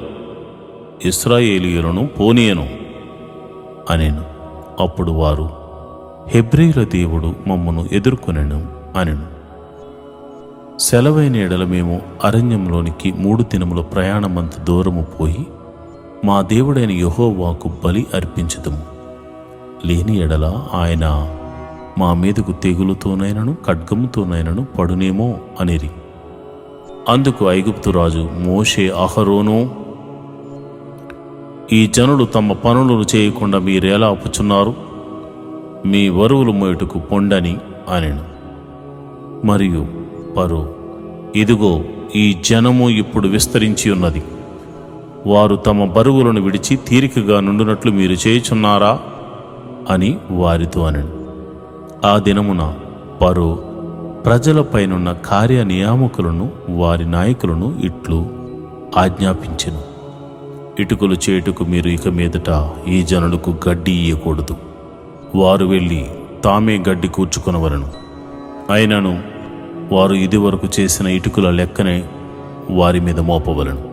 ఇశ్రాయేలీయులను పోనీయను అనెను. అప్పుడు వారు, హెబ్రీయుల దేవుడు మమ్మను ఎదుర్కొనెను అనెను. సెలవైన ఎడల మేము అరణ్యంలోనికి 3 దినముల ప్రయాణమంత దూరము పోయి మా దేవుడైన యెహోవాకు బలి అర్పించుదుము. లేని ఎడల ఆయన మా మీదకు తెగులుతోనైనను ఖడ్గముతోనైనను పడునేమో అనిరి. అందుకు ఐగుప్తు రాజు మోషే, అహరోను, ఈ జనులు తమ పనులను చేయకుండా మీరెలా ఆపుచున్నారు? మీ వరువులు మోయుటకు పొండని అనెను. మరియు ఫరో, ఇదిగో ఈ జనము ఇప్పుడు విస్తరించి ఉన్నది, వారు తమ బరువులను విడిచి తీరికగా నుండునట్లు మీరు చేయుచున్నారా అని వారితో అనెను. ఆ దినమున ఫరో ప్రజలపైనున్న కార్యనియామకులను వారి నాయకులను ఇట్లు ఆజ్ఞాపించెను: ఇటుకలు చేటుకు మీరు ఇక మీదట ఈ జనులకు గడ్డి ఇయ్యకూడదు. వారు వెళ్ళి తామే గడ్డి కూర్చుకొనవలను. అయినను వారు ఇదివరకు చేసిన ఇటుకల లెక్కనే వారి మీద మోపవలను.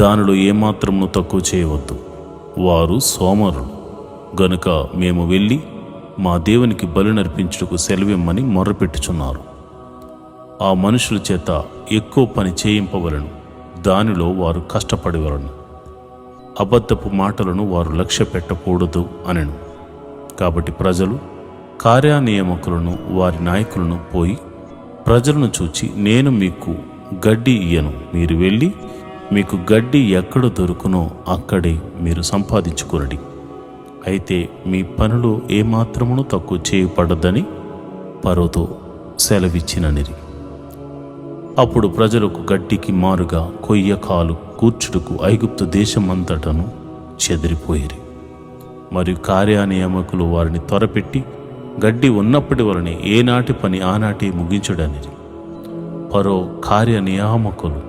దానిలో ఏమాత్రమును తక్కువ చేయవద్దు. వారు సోమరులు గనుక మేము వెళ్ళి మా దేవునికి బలి నర్పించుటకు సెలవిమ్మని మొర్రపెట్టుచున్నారు. ఆ మనుషుల చేత ఎక్కువ పని చేయింపవలను. దానిలో వారు కష్టపడవలను. అబద్ధపు మాటలను వారు లక్ష్య పెట్టకూడదు అనెను. కాబట్టి ప్రజలు కార్యనియామకులను వారి నాయకులను పోయి ప్రజలను చూచి, నేను మీకు గడ్డి ఇయ్యను, మీరు వెళ్ళి మీకు గడ్డి ఎక్కడ దొరుకునో అక్కడే మీరు సంపాదించుకొనడి. అయితే మీ పనులు ఏమాత్రమును తక్కువ చేయబడదని ఫరోతో సెలవిచ్చిననిరి. అప్పుడు ప్రజలకు గడ్డికి మారుగా కొయ్యకాలు కూర్చుటకు ఐగుప్తు దేశమంతటను చెదిరిపోయిరి. మరియు కార్యనియామకులు వారిని త్వరపెట్టి గడ్డి ఉన్నప్పటి వలనే ఏనాటి పని ఆనాటి ముగించుడనిరి. ఫరో కార్యనియామకులు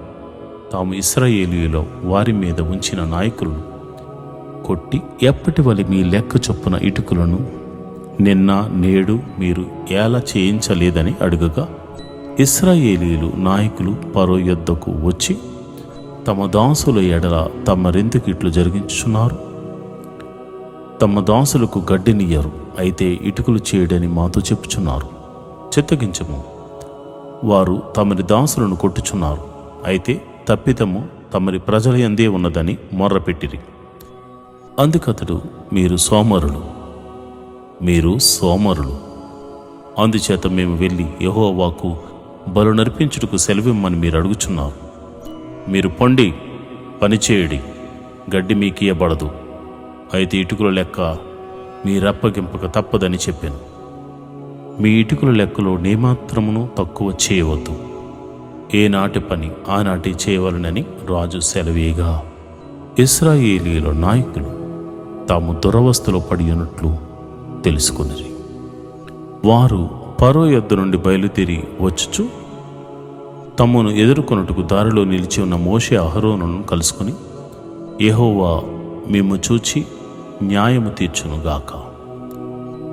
తాము ఇశ్రాయేలీయులో వారి మీద ఉంచిన నాయకులను కొట్టి, ఎప్పటి వలె మీ లెక్క చొప్పున ఇటుకలను నిన్న నేడు మీరు ఎలా చేయించలేదని అడుగగా, ఇశ్రాయేలీయులు నాయకులు ఫరో యొద్దకు వచ్చి, తమ దాసుల ఎడల తమరెందుకు ఇట్లు జరిగించుచున్నారు? తమ దాసులకు గడ్డినియ్యరు, అయితే ఇటుకలు చేయడని మాతో చెప్పుచున్నారు. చిత్తగించము, వారు తమరి దాసులను కొట్టుచున్నారు. అయితే తప్పిదము తమరి ప్రజల యందే ఉన్నదని మొర్రపెట్టిరి. అందుకతడు, మీరు సోమరులు, అందుచేత మేము వెళ్ళి యెహోవాకు బలు నర్పించుటకు సెలవిమ్మని మీరు అడుగుచున్నారు. మీరు పొండి, పనిచేయడి, గడ్డి మీకియబడదు. అయితే ఇటుకల లెక్క మీరప్పగింపక తప్పదని చెప్పాను. మీ ఇటుకల లెక్కలో నేమాత్రమును తక్కువ చేయవద్దు. ఏనాటి పని ఆనాటి చేయవలనని రాజు సెలవేగా, ఇశ్రాయేలీయుల నాయకులు తాము దురవస్థలో పడి ఉన్నట్లు తెలుసుకునిరి. వారు ఫరో యొద్ద నుండి బయలుదేరి వచ్చుచు తమను ఎదుర్కొనుటకు దారిలో నిలిచి ఉన్న మోషే, అహరోనును కలుసుకుని, యెహోవా మేము చూచి న్యాయము తీర్చునుగాక.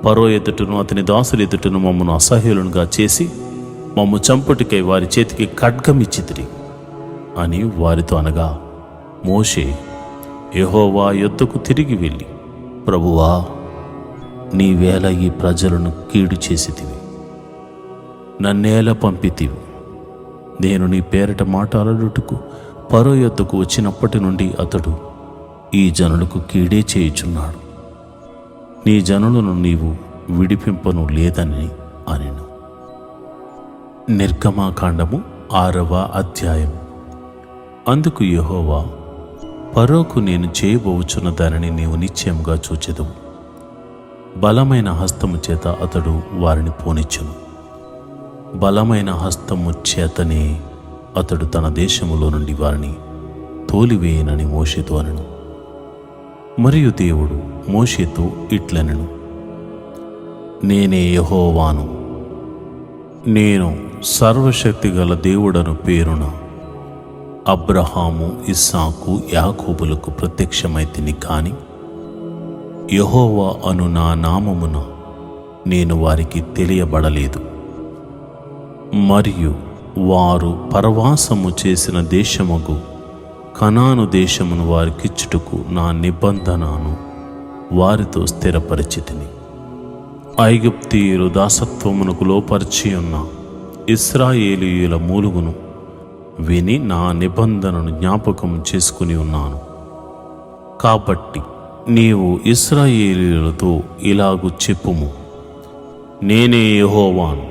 ఫరో ఎదుటను అతని దాసుల ఎదుటను మమ్మను అసహ్యులనుగా చేసి మమ్ము చంపుటికై వారి చేతికి ఖడ్గమిచ్చితిరి అని వారితో అనగా, మోషే యెహోవా యొద్దకు తిరిగి వెళ్ళి, ప్రభువా, నీవేళ ఈ ప్రజలను కీడు చేసితివి, నన్నేలా పంపితివి? నేను నీ పేరట మాట్లాడుటకు ఫరో యొద్దకు వచ్చినప్పటి నుండి అతడు ఈ జనులకు కీడే చేయుచున్నాడు. నీ జనులను నీవు విడిపింపను లేదని అనెను. నిర్గమాకాండము 6వ అధ్యాయం. అందుకు యెహోవా, ఫరోకు నేను చేయబోచున్న దానిని నీవు నిశ్చయముగా చూచెదవు. బలమైన హస్తము చేత అతడు వారిని పోనిచ్చును. బలమైన హస్తము చేతనే అతడు తన దేశములో నుండి వారిని తోలివేయనని మోషేతో అనెను. మరియు దేవుడు మోషేతో ఇట్లనెను, నేనే యెహోవాను. నేను సర్వశక్తిగల దేవుడను పేరున అబ్రహాము, ఇస్సాకు, యాకోబులకు ప్రత్యక్షమైతిని కాని యెహోవా అను నా నామమున నేను వారికి తెలియబడలేదు. మరియు వారు పరవాసము చేసిన దేశముగు కనాను దేశమును వారికిచ్చుటకు నా నిబంధనను వారితో స్థిరపరిచితిని. ఐగుప్తీయులు దాసత్వమునకు లోపరిచి ఉన్న ఇశ్రాయేలీయుల మూలుగును విని నా నిబంధనను జ్ఞాపకం చేసుకుని ఉన్నాను. కాబట్టి నీవు ఇశ్రాయేలీయులతో ఇలాగు చెప్పుము, నేనే యెహోవాను,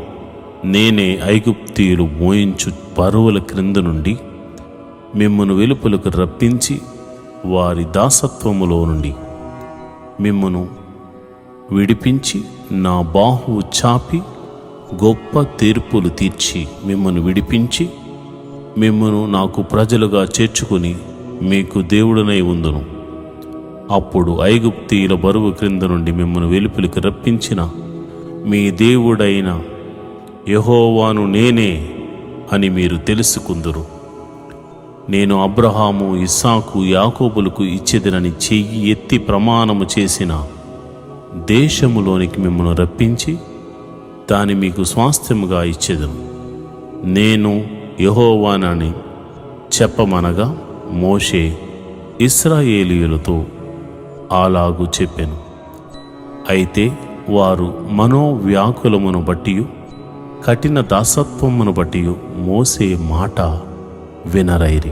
నేనే ఐగుప్తీయులు మోయించు బరువుల క్రింద నుండి మిమ్మును వెలుపలకు రప్పించి వారి దాసత్వములో నుండి మిమ్మును విడిపించి నా బాహువు చాపి గొప్ప తీర్పులు తీర్చి మిమ్మును విడిపించి మిమ్మును నాకు ప్రజలుగా చేర్చుకుని మీకు దేవుడనై ఉందును. అప్పుడు ఐగుప్తీయుల బరువు క్రింద నుండి మిమ్మును వెలుపలికి రప్పించిన మీ దేవుడైన యెహోవాను నేనే అని మీరు తెలుసుకుందురు. నేను అబ్రహాము, ఇస్సాకు, యాకోబులకు ఇచ్చేదనని చెయ్యి ఎత్తి ప్రమాణము చేసిన దేశములోనికి మిమ్మల్ని రప్పించి దాని మీకు స్వాస్థ్యముగా ఇచ్చేదను. నేను యెహోవానని చెప్పమనగా మోషే ఇశ్రాయేలీయులతో అలాగు చెప్పెను. అయితే వారు మనోవ్యాకులమును బట్టి కఠిన దాసత్వమును బట్టి మోసే మాట వినరైరి.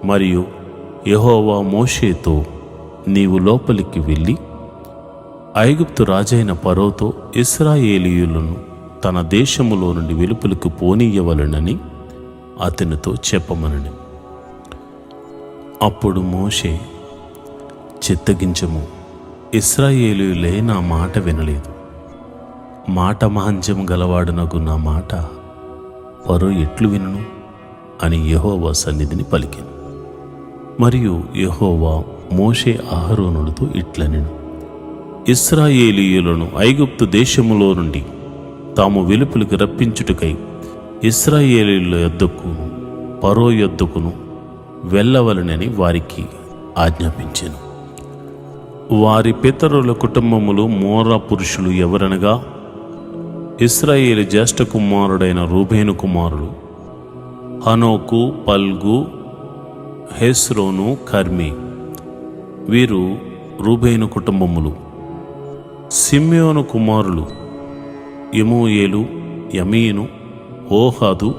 మరియు యెహోవా మోషేతో, నీవు లోపలికి వెళ్ళి ఐగుప్తు రాజైన ఫరోతో ఇశ్రాయేలీయులను తన దేశములో నుండి వెలుపలకు పోనీయవలెనని అతనితో చెప్పమనని. అప్పుడు మోషే, చిత్తగించము, ఇశ్రాయేలీయులే నా మాట వినలేదు. మాట మాంద్యం గలవాడునగు నా మాట ఫరో ఎట్లు వినును అని యెహోవా సన్నిధిని పలికెను. మరియు యెహోవా మోషే అహరోనులతో ఇట్లనెను, ఇశ్రాయేలీయులను ఐగుప్తు దేశములో నుండి తాము వెలుపలికి రప్పించుటకై ఇశ్రాయేలీయుల యొద్దకును ఫరో యొద్దకును వెళ్ళవలనని వారికి ఆజ్ఞాపించెను. వారి పితరుల కుటుంబములు మోరా పురుషులు ఎవరనగా ఇశ్రాయేలు జ్యేష్ఠ కుమారుడైన రూబేను కుమారులు హనోకు, పల్గు, హెస్రోను, కర్మి. వీరు రూబేను కుటుంబములు. సిమ్యోను కుమారులు యెమూయేలు, యమీను, ఓహాదు,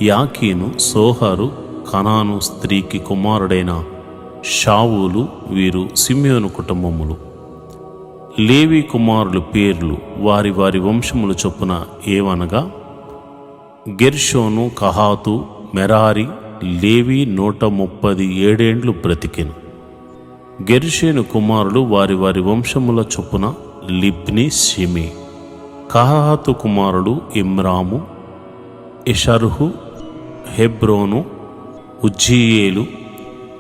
యాకీను, సోహారు, కనాను స్త్రీకి కుమారుడైన షావులు. వీరు సిమ్యోను కుటుంబములు. లేవి కుమారుల పేర్లు వారి వారి వంశముల చొప్పున ఏవనగా గెర్షోను, కహాతు, మెరారి. లేవి 137 బ్రతికెను. గెర్షోను కుమారులు వారి వారి వంశముల చొప్పున లిబ్ని, షిమి. కహాతు కుమారులు ఇమ్రాము, ఇషర్హు, హెబ్రోను, ఉజ్జీయేలు.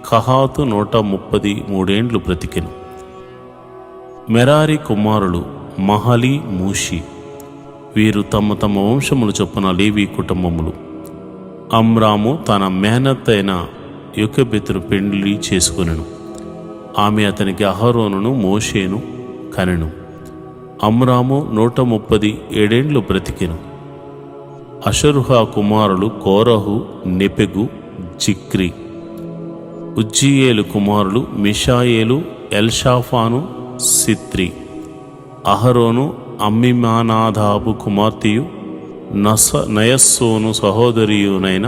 కహాతు 133 బ్రతికెను. మెరారి కుమారులు మహలి, మూషి. వీరు తమ తమ వంశముల చొప్పున లేవి కుటుంబములు. అమ్రాము తన మేనత్తైన యొకెబెతును పెండ్లి చేసుకొనెను. ఆమె అతనికి అహరోనును, మోషేను కనెను. అమ్రాము 137 బ్రతికెను. అషరుహా కుమారులు కోరహు, నెపెగు, జిక్రి. ఉజ్జీయేలు కుమారులు మిషాయేలు, ఎల్షాఫాను, సిత్రి. అహరోను అమ్మిమానాదాబు కుమార్తెయు నయస్సోను సహోదరియునైన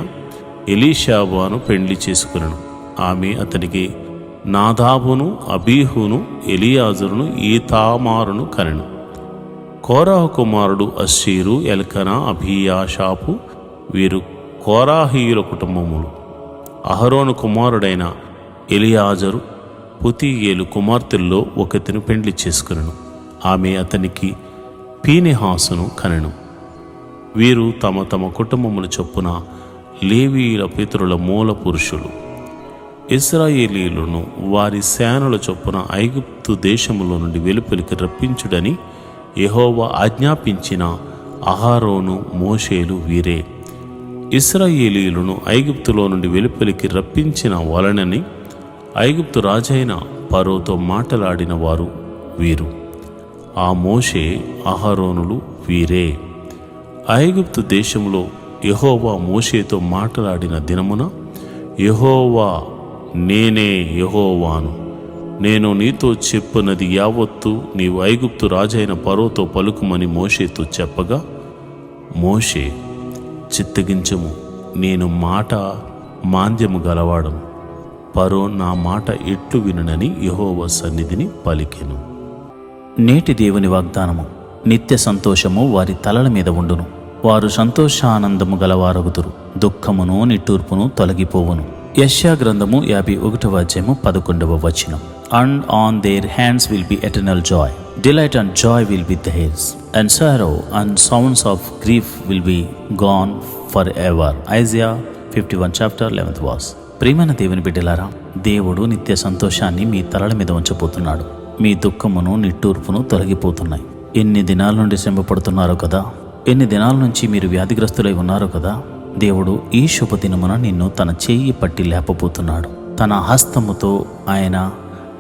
ఎలీషాబాను పెండ్లి చేసుకునెను. ఆమె అతనికి నాదాబును, అబీహును, ఎలియాజరును, ఈతామారును కనెను. కోరాహు కుమారుడు అశ్షీరు, ఎల్కనా, అబీయాషాపు. వీరు కోరాహీయుల కుటుంబములు. అహరోను కుమారుడైన ఎలియాజరు పుతీయేలు కుమార్తెల్లో ఒకతిని పెండ్లి చేసుకునెను. ఆమె అతనికి పీనెహాసును కనెను. వీరు తమ తమ కుటుంబముల చొప్పున లేవీయుల పితరుల మూల పురుషులు. ఇశ్రాయేలీయులను వారి సేనల చొప్పున ఐగుప్తు దేశములో నుండి వెలుపలికి రప్పించుడని యెహోవా ఆజ్ఞాపించిన అహరోను, మోషేలు వీరే. ఇశ్రాయేలీయులను ఐగుప్తులో నుండి వెలుపలికి రప్పించిన వలనని ఐగుప్తు రాజైన ఫరోతో మాటలాడిన వారు వీరు. ఆ మోషే, అహరోనులు వీరే. ఐగుప్తు దేశంలో యెహోవా మోషేతో మాటలాడిన దినమున యెహోవా, నేనే యెహోవాను, నేను నీతో చెప్పునది యావత్తు నీవు ఐగుప్తు రాజైన ఫరోతో పలుకుమని మోషేతో చెప్పగా, మోషే, చిత్తగించము, నేను మాట మాంద్యము గలవాడను. ఫరో నా మాట ఎట్లు వినునని యెహోవా సన్నిధిని పలికెను. నేటి దేవుని వాగ్దానము నిత్య సంతోషము వారి తలల మీద ఉండును. వారు సంతోషానందము గలవారగుదురు. దుఃఖమును నిట్టూర్పును తొలగిపోవును. యెషయా గ్రంథము 51:11. And on their hands will be eternal joy. Delight and joy will be theirs. And sorrow and sounds of grief will be gone forever. Isaiah 51:11. ప్రియమైన దేవుని బిడ్డలారా, దేవుడు నిత్య సంతోషాన్ని మీ తలల మీద ఉంచబోతున్నాడు. మీ దుఃఖమును నిట్టూర్పును తొలగిపోతున్నాయి. ఎన్ని దినాల నుండి శ్రమపడుతున్నారో కదా, ఎన్ని దినాల నుంచి మీరు వ్యాధిగ్రస్తులై ఉన్నారో కదా, దేవుడు ఈ శుభదినమున నిన్ను తన చేయి పట్టి లేపబోతున్నాడు. తన హస్తముతో ఆయన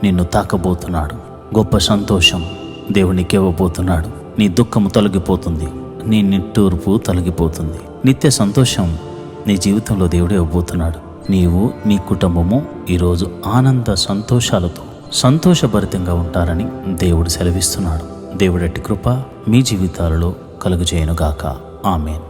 నిన్ను తాకబోతున్నాడు. గొప్ప సంతోషం దేవునికి ఇవ్వబోతున్నాడు. నీ దుఃఖము తొలగిపోతుంది, నీ నిట్టూర్పు తొలగిపోతుంది. నిత్య సంతోషం నీ జీవితంలో దేవుడే ఇవ్వబోతున్నాడు. నీవు నీ కుటుంబము ఈరోజు ఆనంద సంతోషాలతో సంతోషభరితంగా ఉంటారని దేవుడు సెలవిస్తున్నాడు. దేవుడటి కృప మీ జీవితాలలో కలుగజేయునుగాక. ఆమేన్.